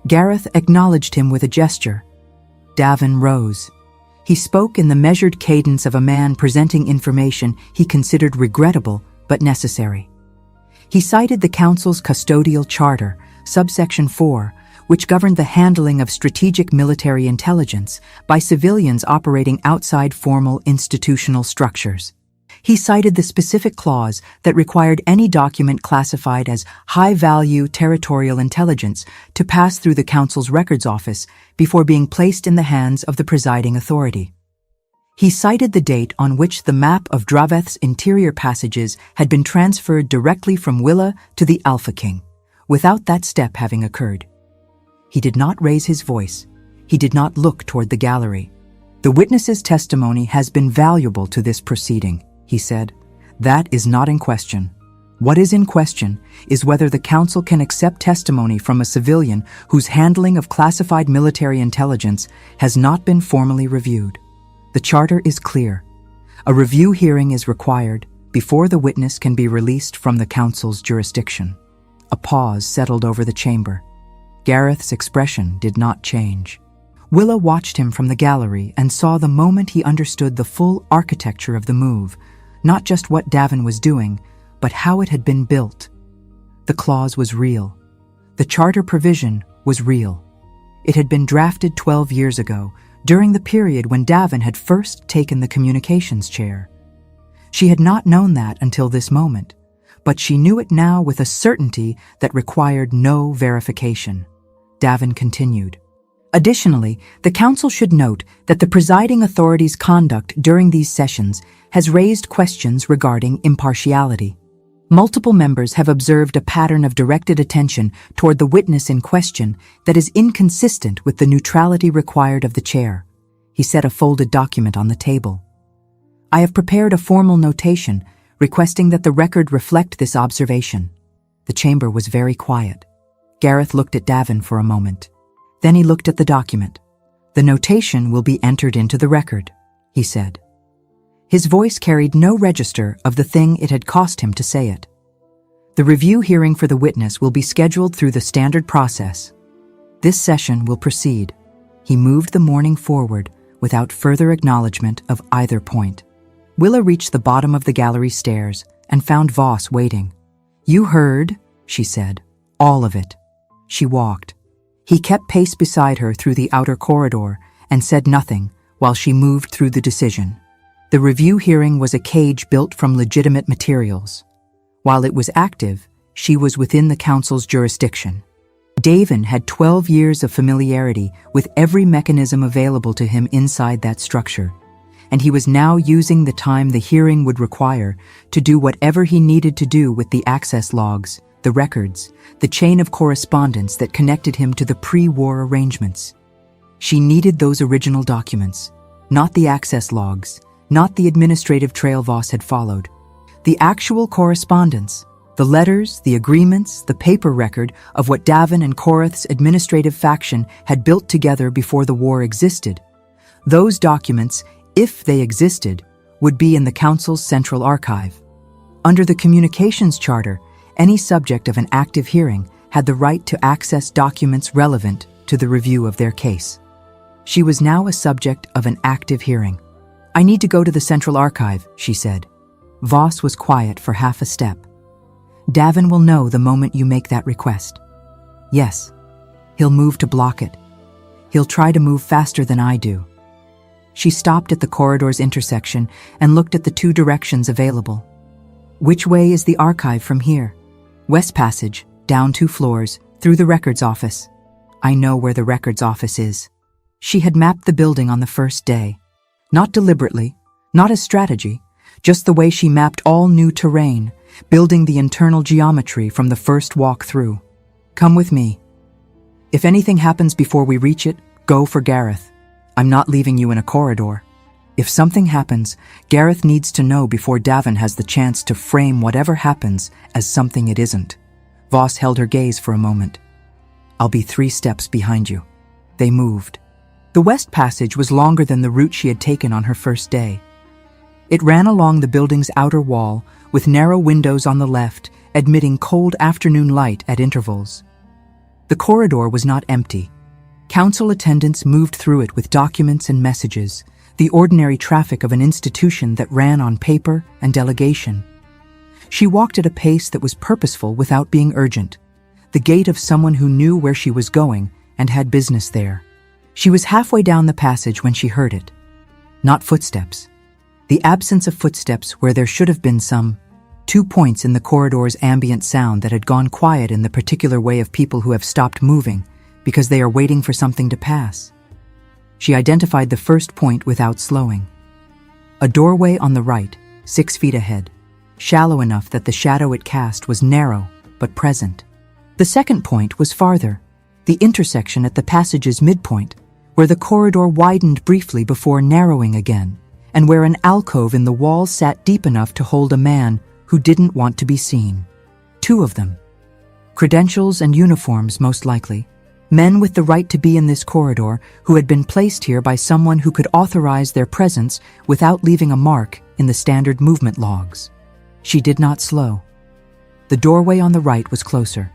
Gareth acknowledged him with a gesture. Davin rose. He spoke in the measured cadence of a man presenting information he considered regrettable but necessary. He cited the Council's custodial charter, subsection 4, which governed the handling of strategic military intelligence by civilians operating outside formal institutional structures. He cited the specific clause that required any document classified as high-value territorial intelligence to pass through the Council's records office before being placed in the hands of the presiding authority. He cited the date on which the map of Draveth's interior passages had been transferred directly from Willa to the Alpha King, without that step having occurred. He did not raise his voice. He did not look toward the gallery. "The witness's testimony has been valuable to this proceeding," he said. "That is not in question. What is in question is whether the Council can accept testimony from a civilian whose handling of classified military intelligence has not been formally reviewed. The charter is clear. A review hearing is required before the witness can be released from the Council's jurisdiction." A pause settled over the chamber. Gareth's expression did not change. Willa watched him from the gallery and saw the moment he understood the full architecture of the move, not just what Davin was doing, but how it had been built. The clause was real. The charter provision was real. It had been drafted 12 years ago, during the period when Davin had first taken the communications chair. She had not known that until this moment, but she knew it now with a certainty that required no verification. Davin continued. Additionally, the Council should note that the presiding authority's conduct during these sessions has raised questions regarding impartiality. Multiple members have observed a pattern of directed attention toward the witness in question that is inconsistent with the neutrality required of the chair. He set a folded document on the table. "I have prepared a formal notation requesting that the record reflect this observation." The chamber was very quiet. Gareth looked at Davin for a moment. Then he looked at the document. "The notation will be entered into the record," he said. His voice carried no register of the thing it had cost him to say it. "The review hearing for the witness will be scheduled through the standard process. This session will proceed." He moved the morning forward without further acknowledgement of either point. Willa reached the bottom of the gallery stairs and found Voss waiting. "You heard," she said. "All of it." She walked. He kept pace beside her through the outer corridor and said nothing while she moved through the decision. The review hearing was a cage built from legitimate materials. While it was active, she was within the Council's jurisdiction. Davin had 12 years of familiarity with every mechanism available to him inside that structure, and he was now using the time the hearing would require to do whatever he needed to do with the access logs, the records, the chain of correspondence that connected him to the pre-war arrangements. She needed those original documents, not the access logs, not the administrative trail Voss had followed. The actual correspondence, the letters, the agreements, the paper record of what Davin and Korath's administrative faction had built together before the war existed. Those documents, if they existed, would be in the Council's central archive. Under the Communications Charter, any subject of an active hearing had the right to access documents relevant to the review of their case. She was now a subject of an active hearing. "I need to go to the central archive," she said. Voss was quiet for half a step. Davin will know the moment you make that request. Yes, he'll move to block it. He'll try to move faster than I do. She stopped at the corridor's intersection and looked at the two directions available. Which way is the archive from here? West Passage, down 2 floors, through the records office. I know where the records office is. She had mapped the building on the first day. Not deliberately, not as strategy, just the way she mapped all new terrain, building the internal geometry from the first walk through. Come with me. If anything happens before we reach it, go for Gareth. I'm not leaving you in a corridor. If something happens, Gareth needs to know before Davin has the chance to frame whatever happens as something it isn't. Voss held her gaze for a moment. I'll be 3 steps behind you. They moved. The West Passage was longer than the route she had taken on her first day. It ran along the building's outer wall, with narrow windows on the left, admitting cold afternoon light at intervals. The corridor was not empty. Council attendants moved through it with documents and messages, the ordinary traffic of an institution that ran on paper and delegation. She walked at a pace that was purposeful without being urgent, the gait of someone who knew where she was going and had business there. She was halfway down the passage when she heard it. Not footsteps. The absence of footsteps where there should have been some. 2 points in the corridor's ambient sound that had gone quiet in the particular way of people who have stopped moving because they are waiting for something to pass. She identified the first point without slowing. A doorway on the right, 6 feet ahead, shallow enough that the shadow it cast was narrow but present. The second point was farther, the intersection at the passage's midpoint, where the corridor widened briefly before narrowing again, and where an alcove in the wall sat deep enough to hold a man who didn't want to be seen. 2 of them. Credentials and uniforms, most likely. Men with the right to be in this corridor who had been placed here by someone who could authorize their presence without leaving a mark in the standard movement logs. She did not slow. The doorway on the right was closer.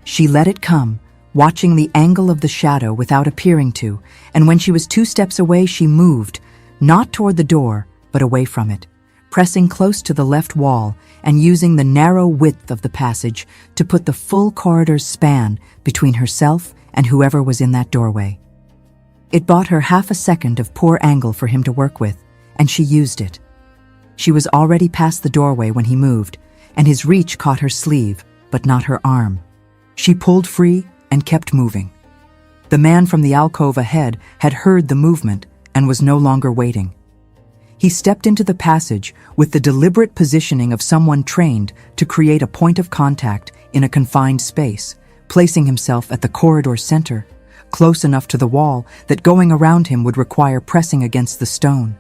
She let it come, watching the angle of the shadow without appearing to, and when she was 2 steps away, she moved, not toward the door, but away from it, pressing close to the left wall and using the narrow width of the passage to put the full corridor's span between herself and whoever was in that doorway. It bought her half a second of poor angle for him to work with, and she used it. She was already past the doorway when he moved, and his reach caught her sleeve, but not her arm. She pulled free and kept moving. The man from the alcove ahead had heard the movement and was no longer waiting. He stepped into the passage with the deliberate positioning of someone trained to create a point of contact in a confined space, placing himself at the corridor's center, close enough to the wall that going around him would require pressing against the stone.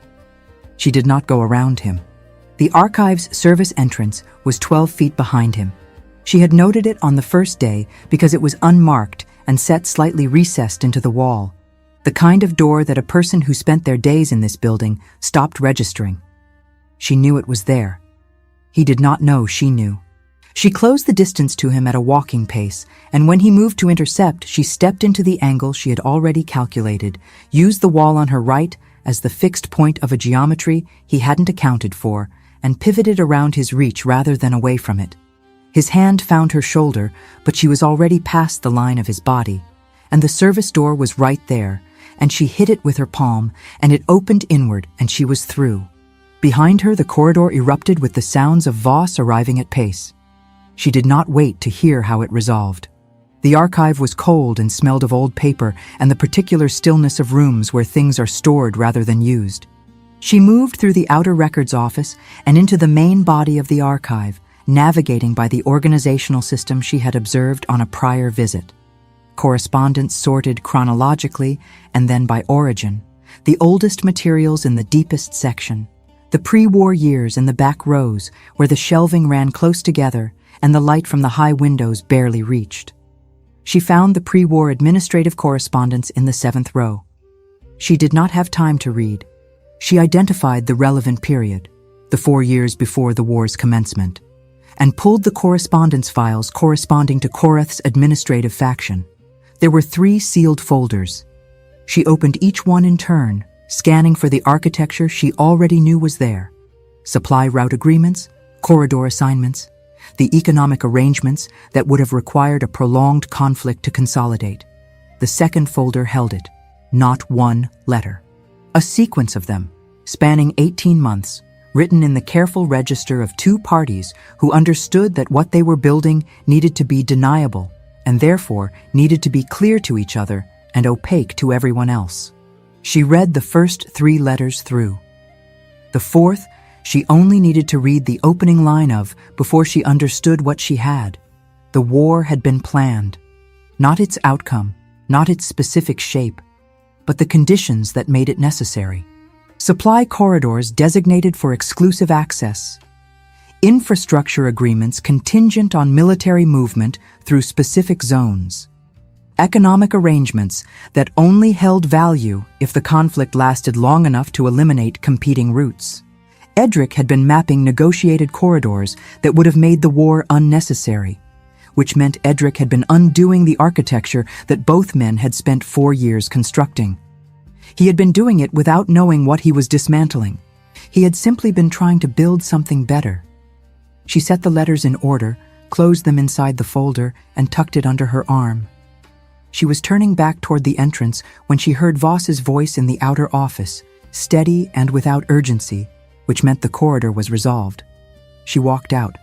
She did not go around him. The archive's service entrance was 12 feet behind him. She had noted it on the first day because it was unmarked and set slightly recessed into the wall, the kind of door that a person who spent their days in this building stopped registering. She knew it was there. He did not know she knew. She closed the distance to him at a walking pace, and when he moved to intercept, she stepped into the angle she had already calculated, used the wall on her right as the fixed point of a geometry he hadn't accounted for, and pivoted around his reach rather than away from it. His hand found her shoulder, but she was already past the line of his body, and the service door was right there, and she hit it with her palm, and it opened inward, and she was through. Behind her, the corridor erupted with the sounds of Voss arriving at pace. She did not wait to hear how it resolved. The archive was cold and smelled of old paper and the particular stillness of rooms where things are stored rather than used. She moved through the outer records office and into the main body of the archive, navigating by the organizational system she had observed on a prior visit. Correspondence sorted chronologically and then by origin, the oldest materials in the deepest section, the pre-war years in the back rows where the shelving ran close together and the light from the high windows barely reached. She found the pre-war administrative correspondence in the 7th row. She did not have time to read. She identified the relevant period, the 4 years before the war's commencement, and pulled the correspondence files corresponding to Korath's administrative faction. There were 3 sealed folders. She opened each one in turn, scanning for the architecture she already knew was there. Supply route agreements, corridor assignments. the economic arrangements that would have required a prolonged conflict to consolidate. The second folder held it, not one letter. A sequence of them, spanning 18 months, written in the careful register of two parties who understood that what they were building needed to be deniable and therefore needed to be clear to each other and opaque to everyone else. She read the first 3 letters through. The fourth, she only needed to read the opening line of before she understood what she had. The war had been planned. Not its outcome, not its specific shape, but the conditions that made it necessary. Supply corridors designated for exclusive access. Infrastructure agreements contingent on military movement through specific zones. Economic arrangements that only held value if the conflict lasted long enough to eliminate competing routes. Edric had been mapping negotiated corridors that would have made the war unnecessary, which meant Edric had been undoing the architecture that both men had spent 4 years constructing. He had been doing it without knowing what he was dismantling. He had simply been trying to build something better. She set the letters in order, closed them inside the folder, and tucked it under her arm. She was turning back toward the entrance when she heard Voss's voice in the outer office, steady and without urgency, which meant the corridor was resolved. She walked out.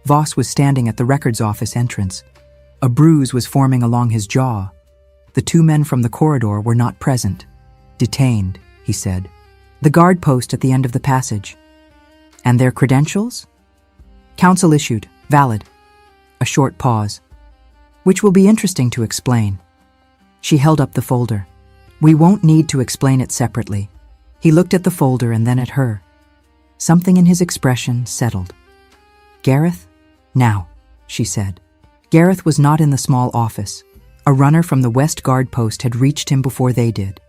Voss was standing at the records office entrance. A bruise was forming along his jaw. The 2 men from the corridor were not present. Detained, he said. The guard post at the end of the passage. And their credentials? Council issued, valid. A short pause. Which will be interesting to explain. She held up the folder. We won't need to explain it separately. He looked at the folder and then at her. Something in his expression settled. Gareth? Now, she said. Gareth was not in the small office. A runner from the West Guard post had reached him before they did.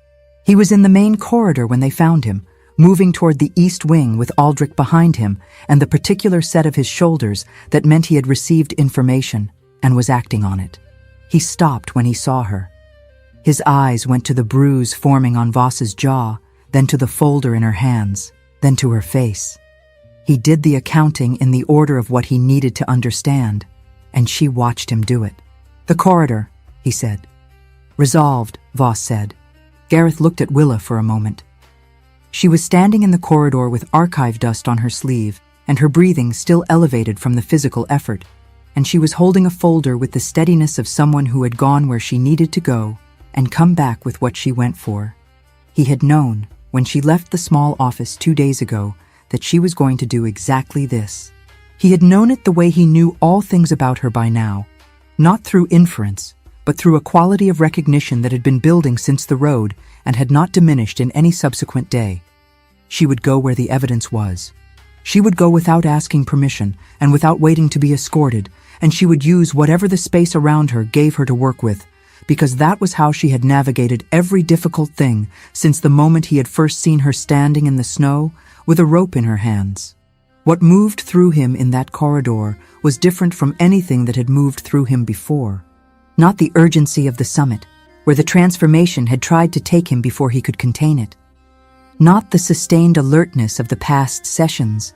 He was in the main corridor when they found him, moving toward the east wing with Aldrich behind him and the particular set of his shoulders that meant he had received information and was acting on it. He stopped when he saw her. His eyes went to the bruise forming on Voss's jaw, then to the folder in her hands, then to her face. He did the accounting in the order of what he needed to understand, and she watched him do it. The corridor, he said. Resolved, Voss said. Gareth looked at Willa for a moment. She was standing in the corridor with archive dust on her sleeve and her breathing still elevated from the physical effort, and she was holding a folder with the steadiness of someone who had gone where she needed to go and come back with what she went for. He had known, when she left the small office 2 days ago, that she was going to do exactly this. He had known it the way he knew all things about her by now, not through inference, but through a quality of recognition that had been building since the road and had not diminished in any subsequent day. She would go where the evidence was. She would go without asking permission and without waiting to be escorted, and she would use whatever the space around her gave her to work with, because that was how she had navigated every difficult thing since the moment he had first seen her standing in the snow with a rope in her hands. What moved through him in that corridor was different from anything that had moved through him before. Not the urgency of the summit, where the transformation had tried to take him before he could contain it. Not the sustained alertness of the past sessions,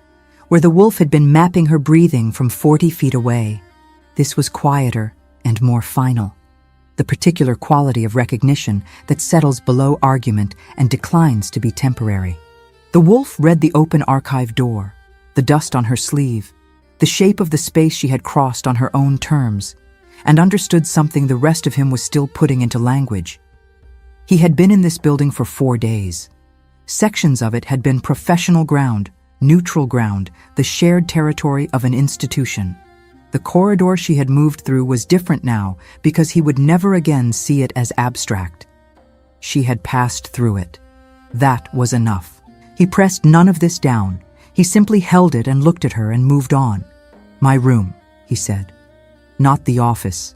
where the wolf had been mapping her breathing from 40 feet away. This was quieter and more final. The particular quality of recognition that settles below argument and declines to be temporary. The wolf read the open archive door, the dust on her sleeve, the shape of the space she had crossed on her own terms, and understood something the rest of him was still putting into language. He had been in this building for 4 days. Sections of it had been professional ground, neutral ground, the shared territory of an institution. The corridor she had moved through was different now because he would never again see it as abstract. She had passed through it. That was enough. He pressed none of this down. He simply held it and looked at her and moved on. My room, he said. Not the office.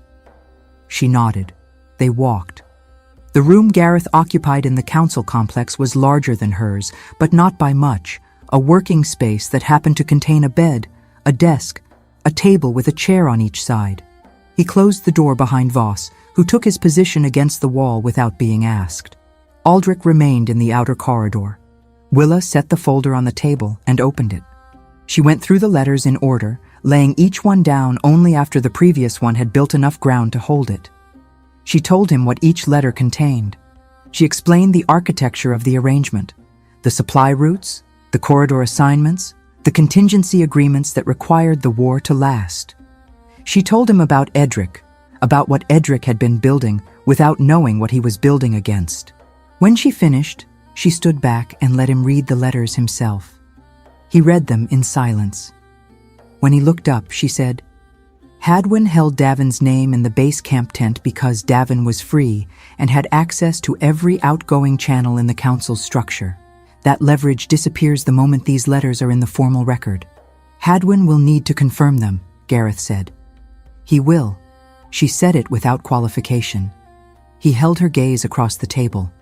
She nodded. They walked. The room Gareth occupied in the council complex was larger than hers, but not by much, a working space that happened to contain a bed, a desk, a table with a chair on each side. He closed the door behind Voss, who took his position against the wall without being asked. Aldrich remained in the outer corridor. Willa set the folder on the table and opened it. She went through the letters in order, laying each one down only after the previous one had built enough ground to hold it. She told him what each letter contained. She explained the architecture of the arrangement, the supply routes, the corridor assignments, the contingency agreements that required the war to last. She told him about Edric, about what Edric had been building without knowing what he was building against. When she finished, she stood back and let him read the letters himself. He read them in silence. When he looked up, she said, Hadwin held Davin's name in the base camp tent because Davin was free and had access to every outgoing channel in the council's structure. That leverage disappears the moment these letters are in the formal record. Hadwin will need to confirm them, Gareth said. He will. She said it without qualification. He held her gaze across the table.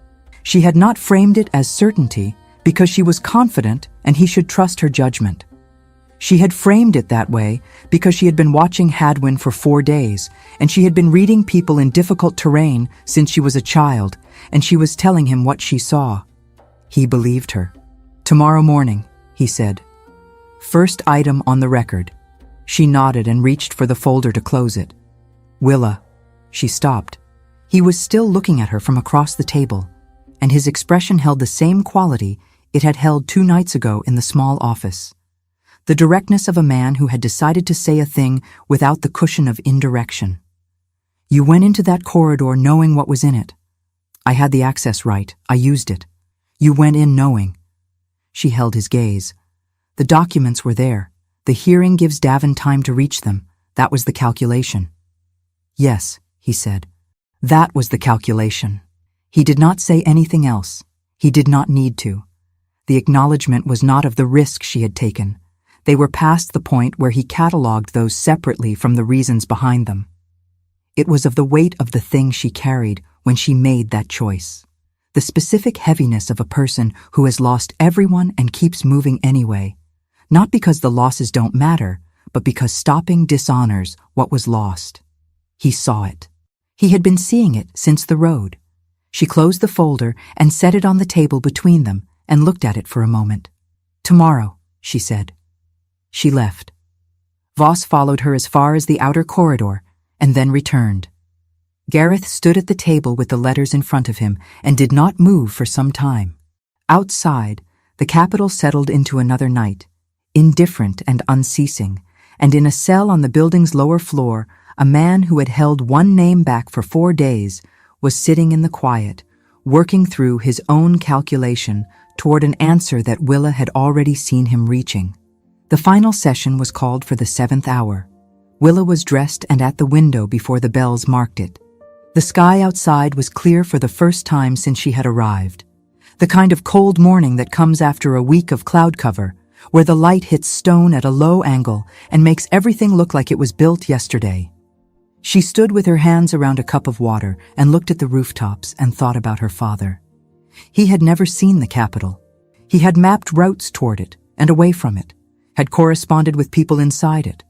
She had not framed it as certainty because she was confident and he should trust her judgment. She had framed it that way because she had been watching Hadwin for 4 days, and she had been reading people in difficult terrain since she was a child, and she was telling him what she saw. He believed her. Tomorrow morning, he said. First item on the record. She nodded and reached for the folder to close it. Willa. She stopped. He was still looking at her from across the table, and his expression held the same quality it had held 2 nights ago in the small office. The directness of a man who had decided to say a thing without the cushion of indirection. You went into that corridor knowing what was in it. I had the access right. I used it. You went in knowing. She held his gaze. The documents were there. The hearing gives Davin time to reach them. That was the calculation. Yes, he said. That was the calculation. He did not say anything else. He did not need to. The acknowledgement was not of the risk she had taken. They were past the point where he catalogued those separately from the reasons behind them. It was of the weight of the thing she carried when she made that choice. The specific heaviness of a person who has lost everyone and keeps moving anyway, not because the losses don't matter, but because stopping dishonors what was lost. He saw it. He had been seeing it since the road. She closed the folder and set it on the table between them and looked at it for a moment. Tomorrow, she said. She left. Voss followed her as far as the outer corridor and then returned. Gareth stood at the table with the letters in front of him and did not move for some time. Outside, the capital settled into another night, indifferent and unceasing, and in a cell on the building's lower floor, a man who had held one name back for 4 days was sitting in the quiet, working through his own calculation toward an answer that Willa had already seen him reaching. The final session was called for the 7th hour. Willa was dressed and at the window before the bells marked it. The sky outside was clear for the first time since she had arrived. The kind of cold morning that comes after a week of cloud cover, where the light hits stone at a low angle and makes everything look like it was built yesterday. She stood with her hands around a cup of water and looked at the rooftops and thought about her father. He had never seen the capital. He had mapped routes toward it and away from it, had corresponded with people inside it,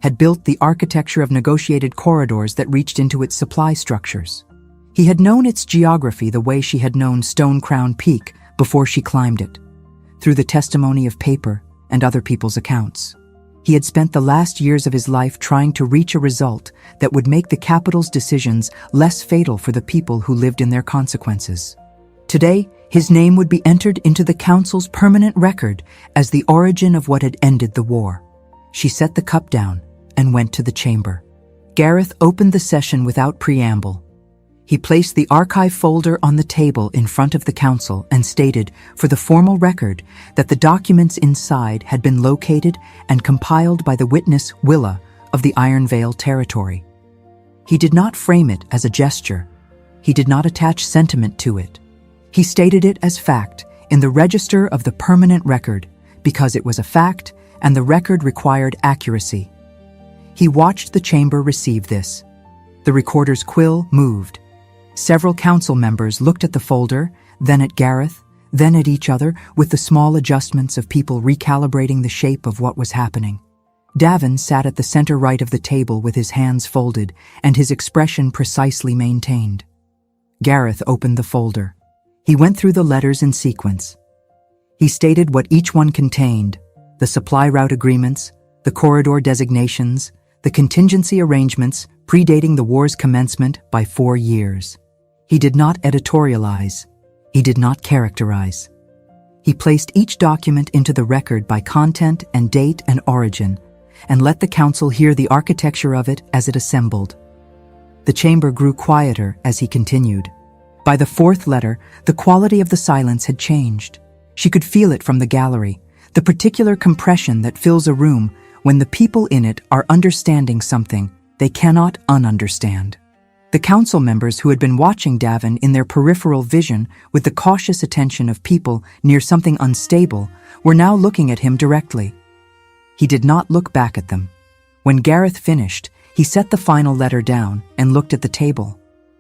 had built the architecture of negotiated corridors that reached into its supply structures. He had known its geography the way she had known Stone Crown Peak before she climbed it, through the testimony of paper and other people's accounts. He had spent the last years of his life trying to reach a result that would make the capital's decisions less fatal for the people who lived in their consequences. Today, his name would be entered into the council's permanent record as the origin of what had ended the war. She set the cup down and went to the chamber. Gareth opened the session without preamble. He placed the archive folder on the table in front of the council and stated, for the formal record, that the documents inside had been located and compiled by the witness Willa of the Iron Vale territory. He did not frame it as a gesture. He did not attach sentiment to it. He stated it as fact in the register of the permanent record because it was a fact and the record required accuracy. He watched the chamber receive this. The recorder's quill moved. Several council members looked at the folder, then at Gareth, then at each other with the small adjustments of people recalibrating the shape of what was happening. Davin sat at the center right of the table with his hands folded and his expression precisely maintained. Gareth opened the folder. He went through the letters in sequence. He stated what each one contained, the supply route agreements, the corridor designations, the contingency arrangements predating the war's commencement by 4 years. He did not editorialize. He did not characterize. He placed each document into the record by content and date and origin, and let the council hear the architecture of it as it assembled. The chamber grew quieter as he continued. By the 4th letter, the quality of the silence had changed. She could feel it from the gallery, the particular compression that fills a room when the people in it are understanding something they cannot ununderstand. The council members who had been watching Davin in their peripheral vision with the cautious attention of people near something unstable were now looking at him directly. He did not look back at them. When Gareth finished, he set the final letter down and looked at the table.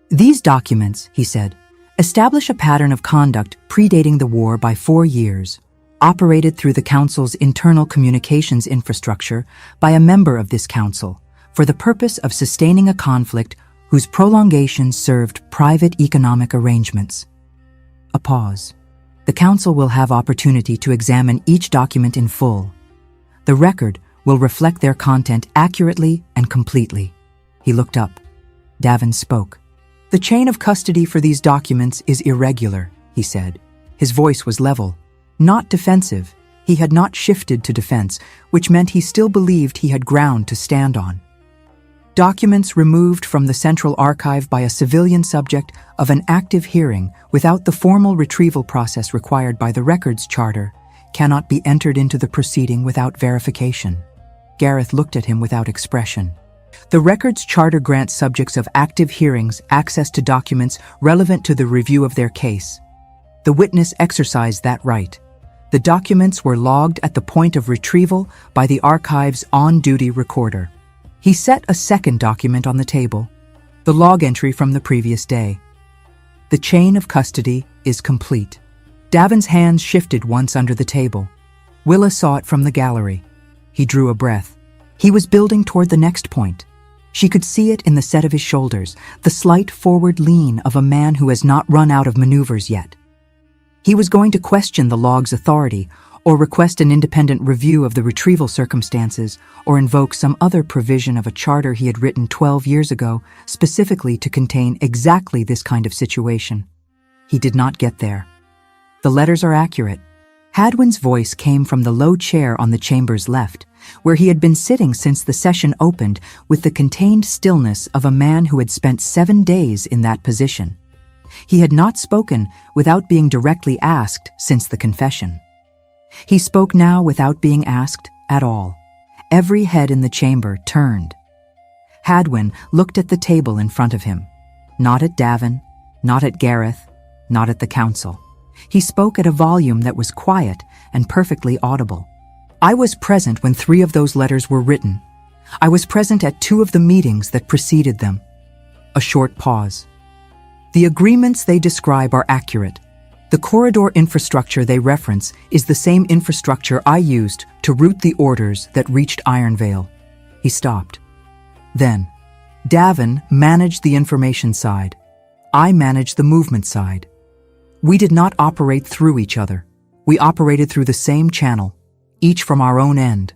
"These documents," he said, "establish a pattern of conduct predating the war by 4 years, operated through the council's internal communications infrastructure by a member of this council for the purpose of sustaining a conflict whose prolongation served private economic arrangements." A pause. "The council will have opportunity to examine each document in full. The record will reflect their content accurately and completely." He looked up. Davin spoke. "The chain of custody for these documents is irregular," he said. His voice was level, not defensive. He had not shifted to defense, which meant he still believed he had ground to stand on. "Documents removed from the Central Archive by a civilian subject of an active hearing without the formal retrieval process required by the Records Charter cannot be entered into the proceeding without verification." Gareth looked at him without expression. "The Records Charter grants subjects of active hearings access to documents relevant to the review of their case. The witness exercised that right. The documents were logged at the point of retrieval by the archive's on-duty recorder." He set a second document on the table, the log entry from the previous day. "The chain of custody is complete." Davin's hands shifted once under the table. Willa saw it from the gallery. He drew a breath. He was building toward the next point. She could see it in the set of his shoulders, the slight forward lean of a man who has not run out of maneuvers yet. He was going to question the log's authority, or request an independent review of the retrieval circumstances, or invoke some other provision of a charter he had written 12 years ago specifically to contain exactly this kind of situation. He did not get there. "The letters are accurate." Hadwin's voice came from the low chair on the chamber's left, where he had been sitting since the session opened with the contained stillness of a man who had spent 7 days in that position. He had not spoken without being directly asked since the confession. He spoke now without being asked at all. Every head in the chamber turned. Hadwin looked at the table in front of him. Not at Davin, not at Gareth, not at the council. He spoke at a volume that was quiet and perfectly audible. "I was present when 3 of those letters were written. I was present at 2 of the meetings that preceded them." A short pause. "The agreements they describe are accurate. The corridor infrastructure they reference is the same infrastructure I used to route the orders that reached Ironvale." He stopped. Then, "Davin managed the information side. I managed the movement side. We did not operate through each other. We operated through the same channel, each from our own end.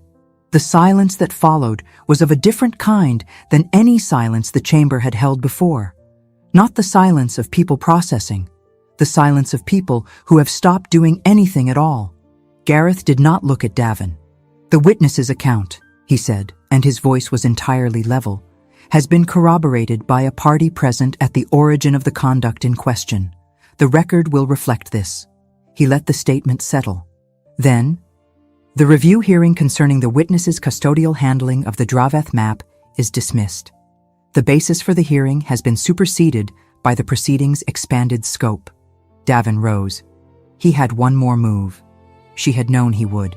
The silence that followed was of a different kind than any silence the chamber had held before. Not the silence of people processing, the silence of people who have stopped doing anything at all." Gareth did not look at Davin. "The witness's account," he said, and his voice was entirely level, "has been corroborated by a party present at the origin of the conduct in question. The record will reflect this." He let the statement settle. Then, "The review hearing concerning the witness's custodial handling of the Draveth map is dismissed. The basis for the hearing has been superseded by the proceeding's expanded scope." Davin rose. He had one more move. She had known he would.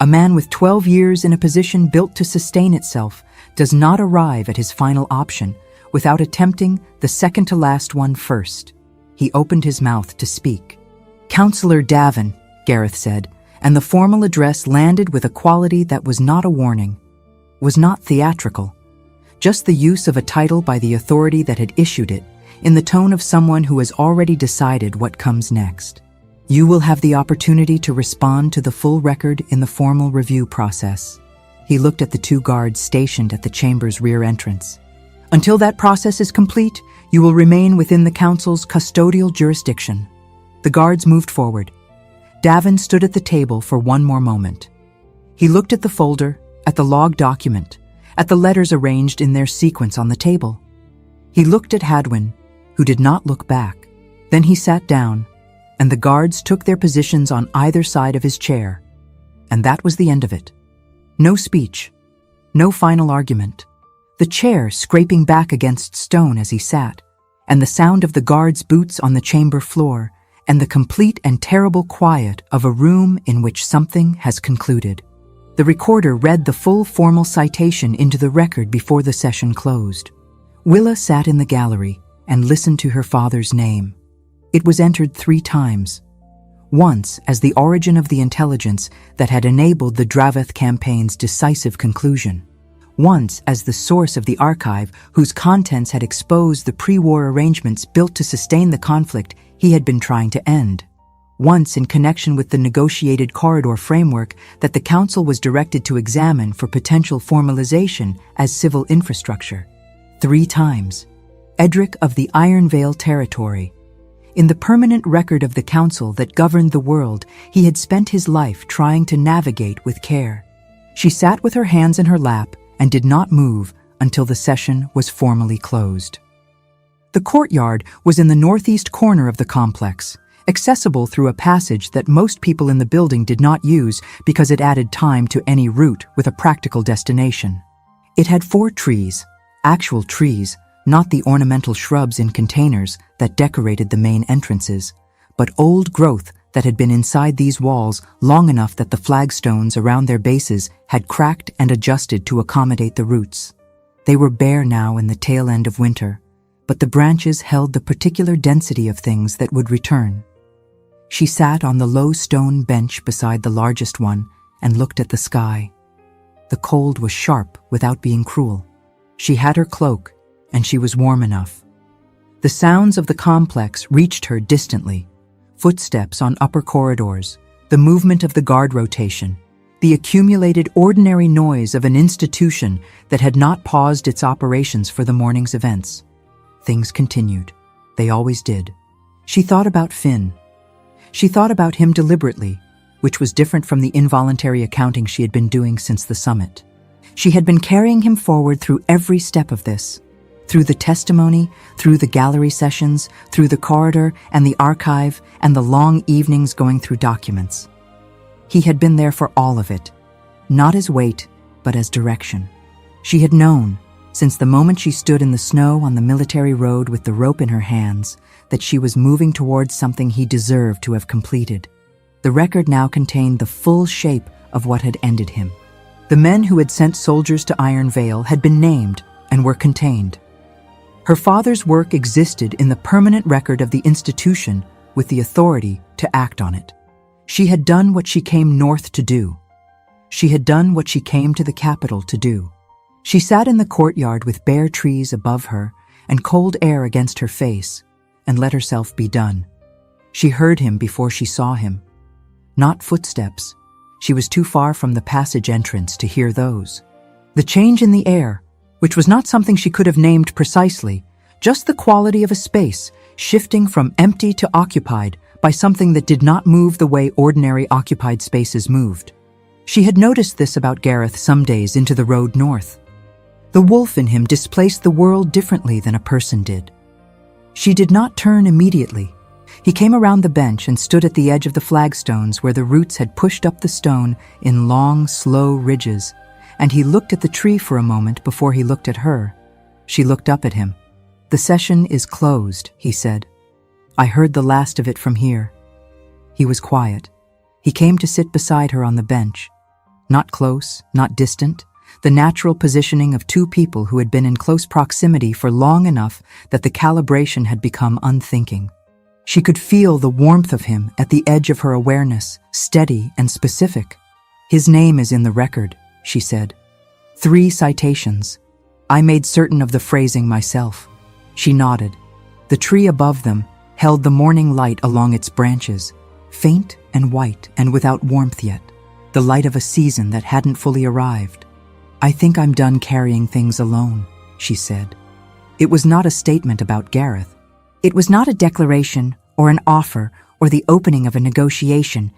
A man with 12 years in a position built to sustain itself does not arrive at his final option without attempting the second-to-last one first. He opened his mouth to speak. "Councillor Davin," Gareth said, and the formal address landed with a quality that was not a warning, was not theatrical, just the use of a title by the authority that had issued it, in the tone of someone who has already decided what comes next. "You will have the opportunity to respond to the full record in the formal review process." He looked at the 2 guards stationed at the chamber's rear entrance. "Until that process is complete, you will remain within the council's custodial jurisdiction." The guards moved forward. Davin stood at the table for one more moment. He looked at the folder, at the log document, at the letters arranged in their sequence on the table. He looked at Hadwin, who did not look back. Then he sat down, and the guards took their positions on either side of his chair. And that was the end of it. No speech, no final argument. The chair scraping back against stone as he sat, and the sound of the guards' boots on the chamber floor, and the complete and terrible quiet of a room in which something has concluded. The recorder read the full formal citation into the record before the session closed. Willa sat in the gallery and listened to her father's name. It was entered 3 times. Once as the origin of the intelligence that had enabled the Draveth campaign's decisive conclusion. Once as the source of the archive whose contents had exposed the pre-war arrangements built to sustain the conflict he had been trying to end. Once in connection with the negotiated corridor framework that the Council was directed to examine for potential formalization as civil infrastructure. 3 times. Edric of the Iron Vale territory. In the permanent record of the Council that governed the world, he had spent his life trying to navigate with care. She sat with her hands in her lap and did not move until the session was formally closed. The courtyard was in the northeast corner of the complex, accessible through a passage that most people in the building did not use because it added time to any route with a practical destination. It had 4 trees, actual trees, not the ornamental shrubs in containers that decorated the main entrances, but old growth that had been inside these walls long enough that the flagstones around their bases had cracked and adjusted to accommodate the roots. They were bare now in the tail end of winter, but the branches held the particular density of things that would return. She sat on the low stone bench beside the largest one and looked at the sky. The cold was sharp without being cruel. She had her cloak, and she was warm enough. The sounds of the complex reached her distantly. Footsteps on upper corridors, the movement of the guard rotation, the accumulated ordinary noise of an institution that had not paused its operations for the morning's events. Things continued. They always did. She thought about Finn. She thought about him deliberately, which was different from the involuntary accounting she had been doing since the summit. She had been carrying him forward through every step of this. Through the testimony, through the gallery sessions, through the corridor and the archive, and the long evenings going through documents. He had been there for all of it, not as weight, but as direction. She had known, since the moment she stood in the snow on the military road with the rope in her hands, that she was moving towards something he deserved to have completed. The record now contained the full shape of what had ended him. The men who had sent soldiers to Iron Vale had been named and were contained. Her father's work existed in the permanent record of the institution with the authority to act on it. She had done what she came north to do. She had done what she came to the capital to do. She sat in the courtyard with bare trees above her and cold air against her face and let herself be done. She heard him before she saw him. Not footsteps. She was too far from the passage entrance to hear those. The change in the air, which was not something she could have named precisely, just the quality of a space, shifting from empty to occupied by something that did not move the way ordinary occupied spaces moved. She had noticed this about Gareth some days into the road north. The wolf in him displaced the world differently than a person did. She did not turn immediately. He came around the bench and stood at the edge of the flagstones where the roots had pushed up the stone in long, slow ridges, and he looked at the tree for a moment before he looked at her. She looked up at him. "The session is closed," he said. "I heard the last of it from here." He was quiet. He came to sit beside her on the bench. Not close, not distant, the natural positioning of 2 people who had been in close proximity for long enough that the calibration had become unthinking. She could feel the warmth of him at the edge of her awareness, steady and specific. "His name is in the record," she said. 3 citations. "I made certain of the phrasing myself." She nodded. The tree above them held the morning light along its branches, faint and white and without warmth yet, the light of a season that hadn't fully arrived. "I think I'm done carrying things alone," she said. It was not a statement about Gareth. It was not a declaration or an offer or the opening of a negotiation.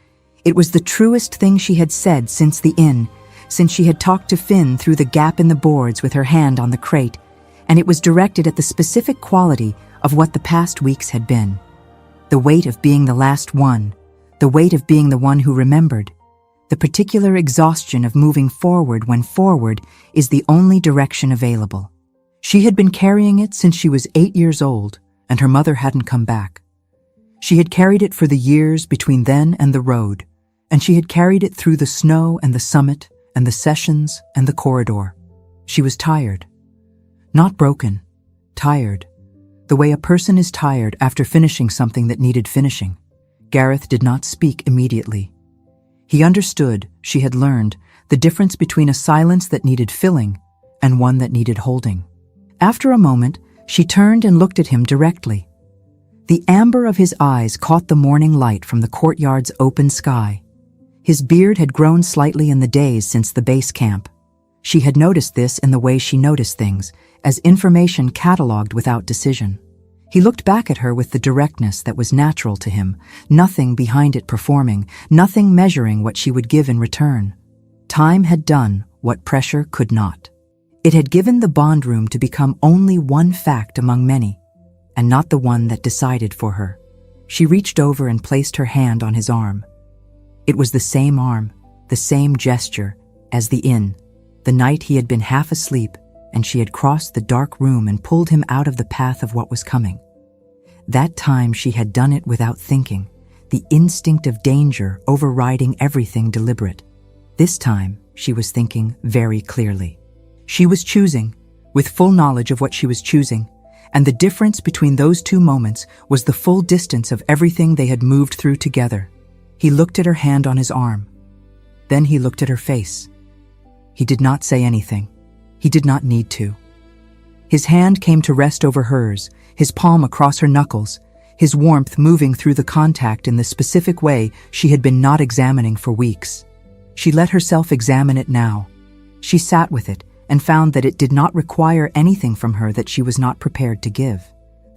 It was the truest thing she had said since the inn, since she had talked to Finn through the gap in the boards with her hand on the crate, and it was directed at the specific quality of what the past weeks had been. The weight of being the last one, the weight of being the one who remembered, the particular exhaustion of moving forward when forward is the only direction available. She had been carrying it since she was 8 years old, and her mother hadn't come back. She had carried it for the years between then and the road, and she had carried it through the snow and the summit and the sessions and the corridor. She was tired. Not broken, tired. The way a person is tired after finishing something that needed finishing. Gareth did not speak immediately. He understood, she had learned, the difference between a silence that needed filling and one that needed holding. After a moment, she turned and looked at him directly. The amber of his eyes caught the morning light from the courtyard's open sky. His beard had grown slightly in the days since the base camp. She had noticed this in the way she noticed things, as information catalogued without decision. He looked back at her with the directness that was natural to him, nothing behind it performing, nothing measuring what she would give in return. Time had done what pressure could not. It had given the bond room to become only one fact among many, and not the one that decided for her. She reached over and placed her hand on his arm. It was the same arm, the same gesture, as the inn, the night he had been half asleep, and she had crossed the dark room and pulled him out of the path of what was coming. That time she had done it without thinking, the instinct of danger overriding everything deliberate. This time she was thinking very clearly. She was choosing, with full knowledge of what she was choosing, and the difference between those two moments was the full distance of everything they had moved through together. He looked at her hand on his arm. Then he looked at her face. He did not say anything. He did not need to. His hand came to rest over hers, his palm across her knuckles, his warmth moving through the contact in the specific way she had been not examining for weeks. She let herself examine it now. She sat with it and found that it did not require anything from her that she was not prepared to give.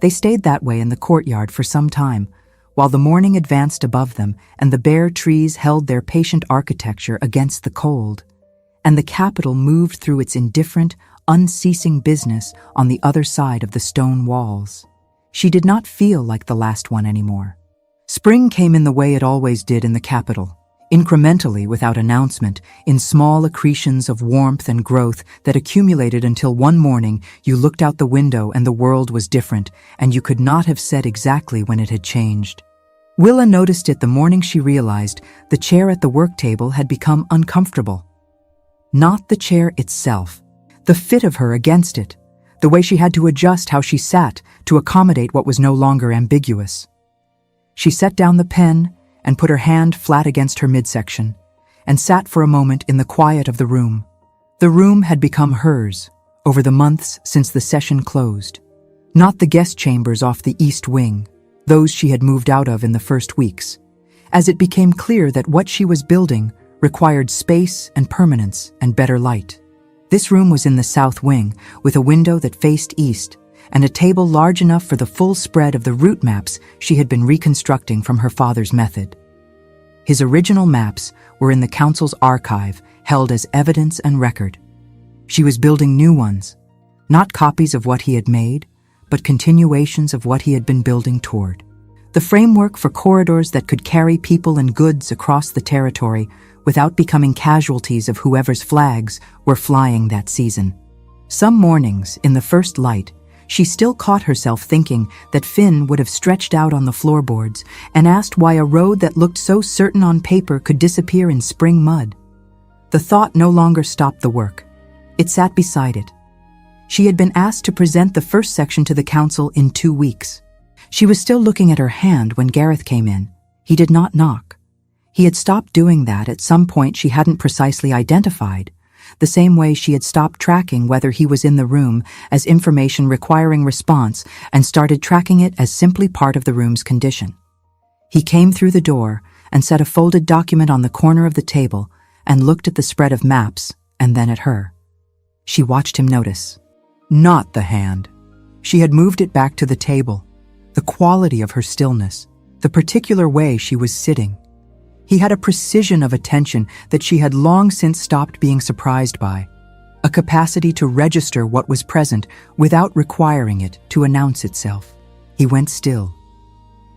They stayed that way in the courtyard for some time, while the morning advanced above them and the bare trees held their patient architecture against the cold, and the capital moved through its indifferent, unceasing business on the other side of the stone walls. She did not feel like the last one anymore. Spring came in the way it always did in the capital, incrementally without announcement, in small accretions of warmth and growth that accumulated until one morning you looked out the window and the world was different, and you could not have said exactly when it had changed. Willa noticed it the morning she realized the chair at the work table had become uncomfortable. Not the chair itself, the fit of her against it, the way she had to adjust how she sat to accommodate what was no longer ambiguous. She set down the pen and put her hand flat against her midsection, and sat for a moment in the quiet of the room. The room had become hers over the months since the session closed. Not the guest chambers off the east wing, those she had moved out of in the first weeks, as it became clear that what she was building required space and permanence and better light. This room was in the south wing, with a window that faced east, and a table large enough for the full spread of the route maps she had been reconstructing from her father's method. His original maps were in the council's archive, held as evidence and record. She was building new ones, not copies of what he had made, but continuations of what he had been building toward. The framework for corridors that could carry people and goods across the territory without becoming casualties of whoever's flags were flying that season. Some mornings, in the first light, she still caught herself thinking that Finn would have stretched out on the floorboards and asked why a road that looked so certain on paper could disappear in spring mud. The thought no longer stopped the work. It sat beside it. She had been asked to present the first section to the council in 2 weeks. She was still looking at her hand when Gareth came in. He did not knock. He had stopped doing that at some point she hadn't precisely identified, the same way she had stopped tracking whether he was in the room as information requiring response and started tracking it as simply part of the room's condition. He came through the door and set a folded document on the corner of the table and looked at the spread of maps and then at her. She watched him notice. Not the hand. She had moved it back to the table. The quality of her stillness, the particular way she was sitting. He had a precision of attention that she had long since stopped being surprised by, a capacity to register what was present without requiring it to announce itself. He went still.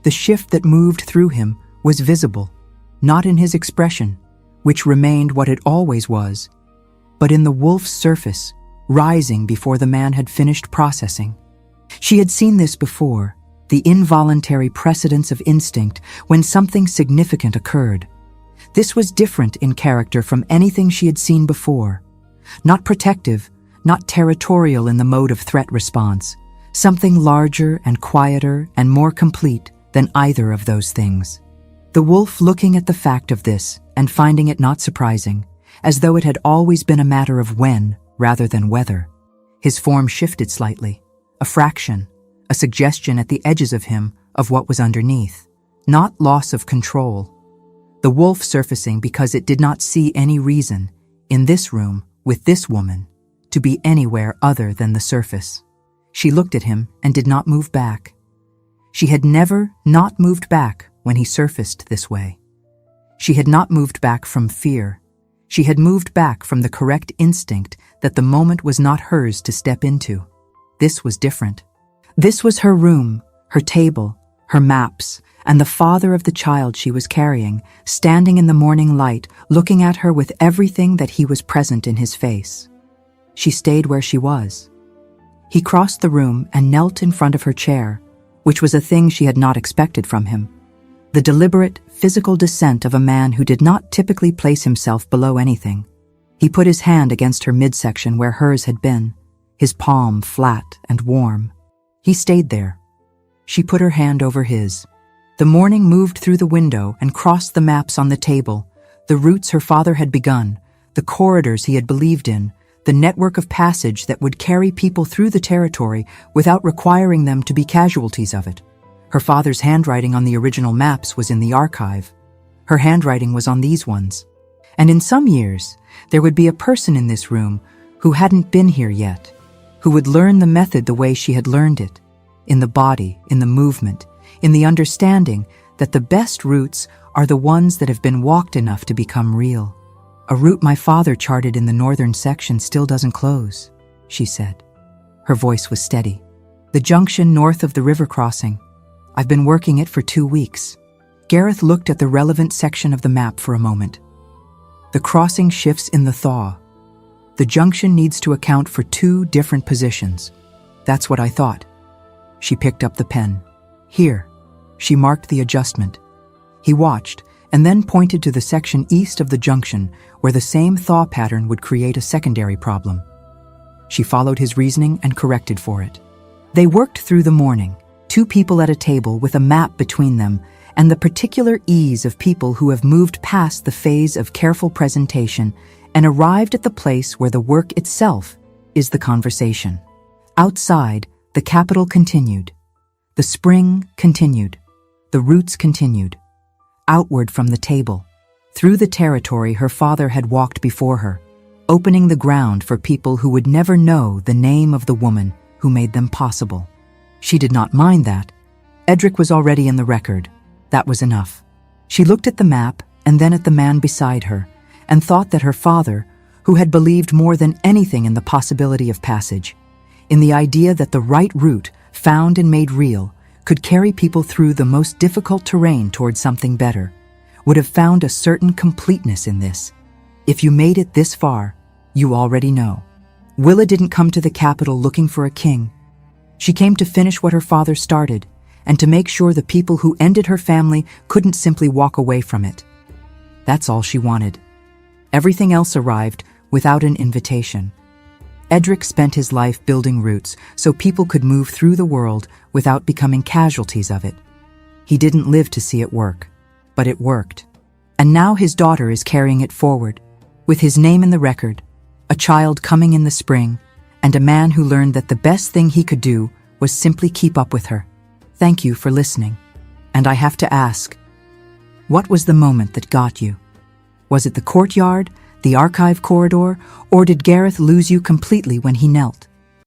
The shift that moved through him was visible, not in his expression, which remained what it always was, but in the wolf's surface, rising before the man had finished processing. She had seen this before, the involuntary precedence of instinct when something significant occurred. This was different in character from anything she had seen before. Not protective, not territorial in the mode of threat response, something larger and quieter and more complete than either of those things. The wolf looking at the fact of this and finding it not surprising, as though it had always been a matter of when rather than whether. His form shifted slightly, a fraction, a suggestion at the edges of him of what was underneath, not loss of control. The wolf surfacing because it did not see any reason, in this room, with this woman, to be anywhere other than the surface. She looked at him and did not move back. She had never not moved back when he surfaced this way. She had not moved back from fear. She had moved back from the correct instinct that the moment was not hers to step into. This was different. This was her room, her table, her maps, and the father of the child she was carrying, standing in the morning light, looking at her with everything that he was present in his face. She stayed where she was. He crossed the room and knelt in front of her chair, which was a thing she had not expected from him. The deliberate, physical descent of a man who did not typically place himself below anything. He put his hand against her midsection where hers had been, his palm flat and warm. He stayed there. She put her hand over his. The morning moved through the window and crossed the maps on the table, the routes her father had begun, the corridors he had believed in, the network of passage that would carry people through the territory without requiring them to be casualties of it. Her father's handwriting on the original maps was in the archive. Her handwriting was on these ones. And in some years, there would be a person in this room who hadn't been here yet, who would learn the method the way she had learned it, in the body, in the movement, in the understanding that the best routes are the ones that have been walked enough to become real. A route my father charted in the northern section still doesn't close, she said. Her voice was steady. The junction north of the river crossing. I've been working it for 2 weeks. Gareth looked at the relevant section of the map for a moment. The crossing shifts in the thaw. The junction needs to account for 2 different positions. That's what I thought. She picked up the pen. Here. She marked the adjustment. He watched, and then pointed to the section east of the junction where the same thaw pattern would create a secondary problem. She followed his reasoning and corrected for it. They worked through the morning, 2 people at a table with a map between them, and the particular ease of people who have moved past the phase of careful presentation and arrived at the place where the work itself is the conversation. Outside, the capital continued. The spring continued. The roots continued. Outward from the table, through the territory her father had walked before her, opening the ground for people who would never know the name of the woman who made them possible. She did not mind that. Edric was already in the record. That was enough. She looked at the map and then at the man beside her, and thought that her father, who had believed more than anything in the possibility of passage, in the idea that the right route, found and made real, could carry people through the most difficult terrain towards something better, would have found a certain completeness in this. If you made it this far, you already know. Willa didn't come to the capital looking for a king. She came to finish what her father started, and to make sure the people who ended her family couldn't simply walk away from it. That's all she wanted. Everything else arrived without an invitation. Edric spent his life building routes so people could move through the world without becoming casualties of it. He didn't live to see it work, but it worked. And now his daughter is carrying it forward, with his name in the record, a child coming in the spring, and a man who learned that the best thing he could do was simply keep up with her. Thank you for listening. And I have to ask, what was the moment that got you? Was it the courtyard, The archive corridor? Or did Gareth lose you completely when he knelt?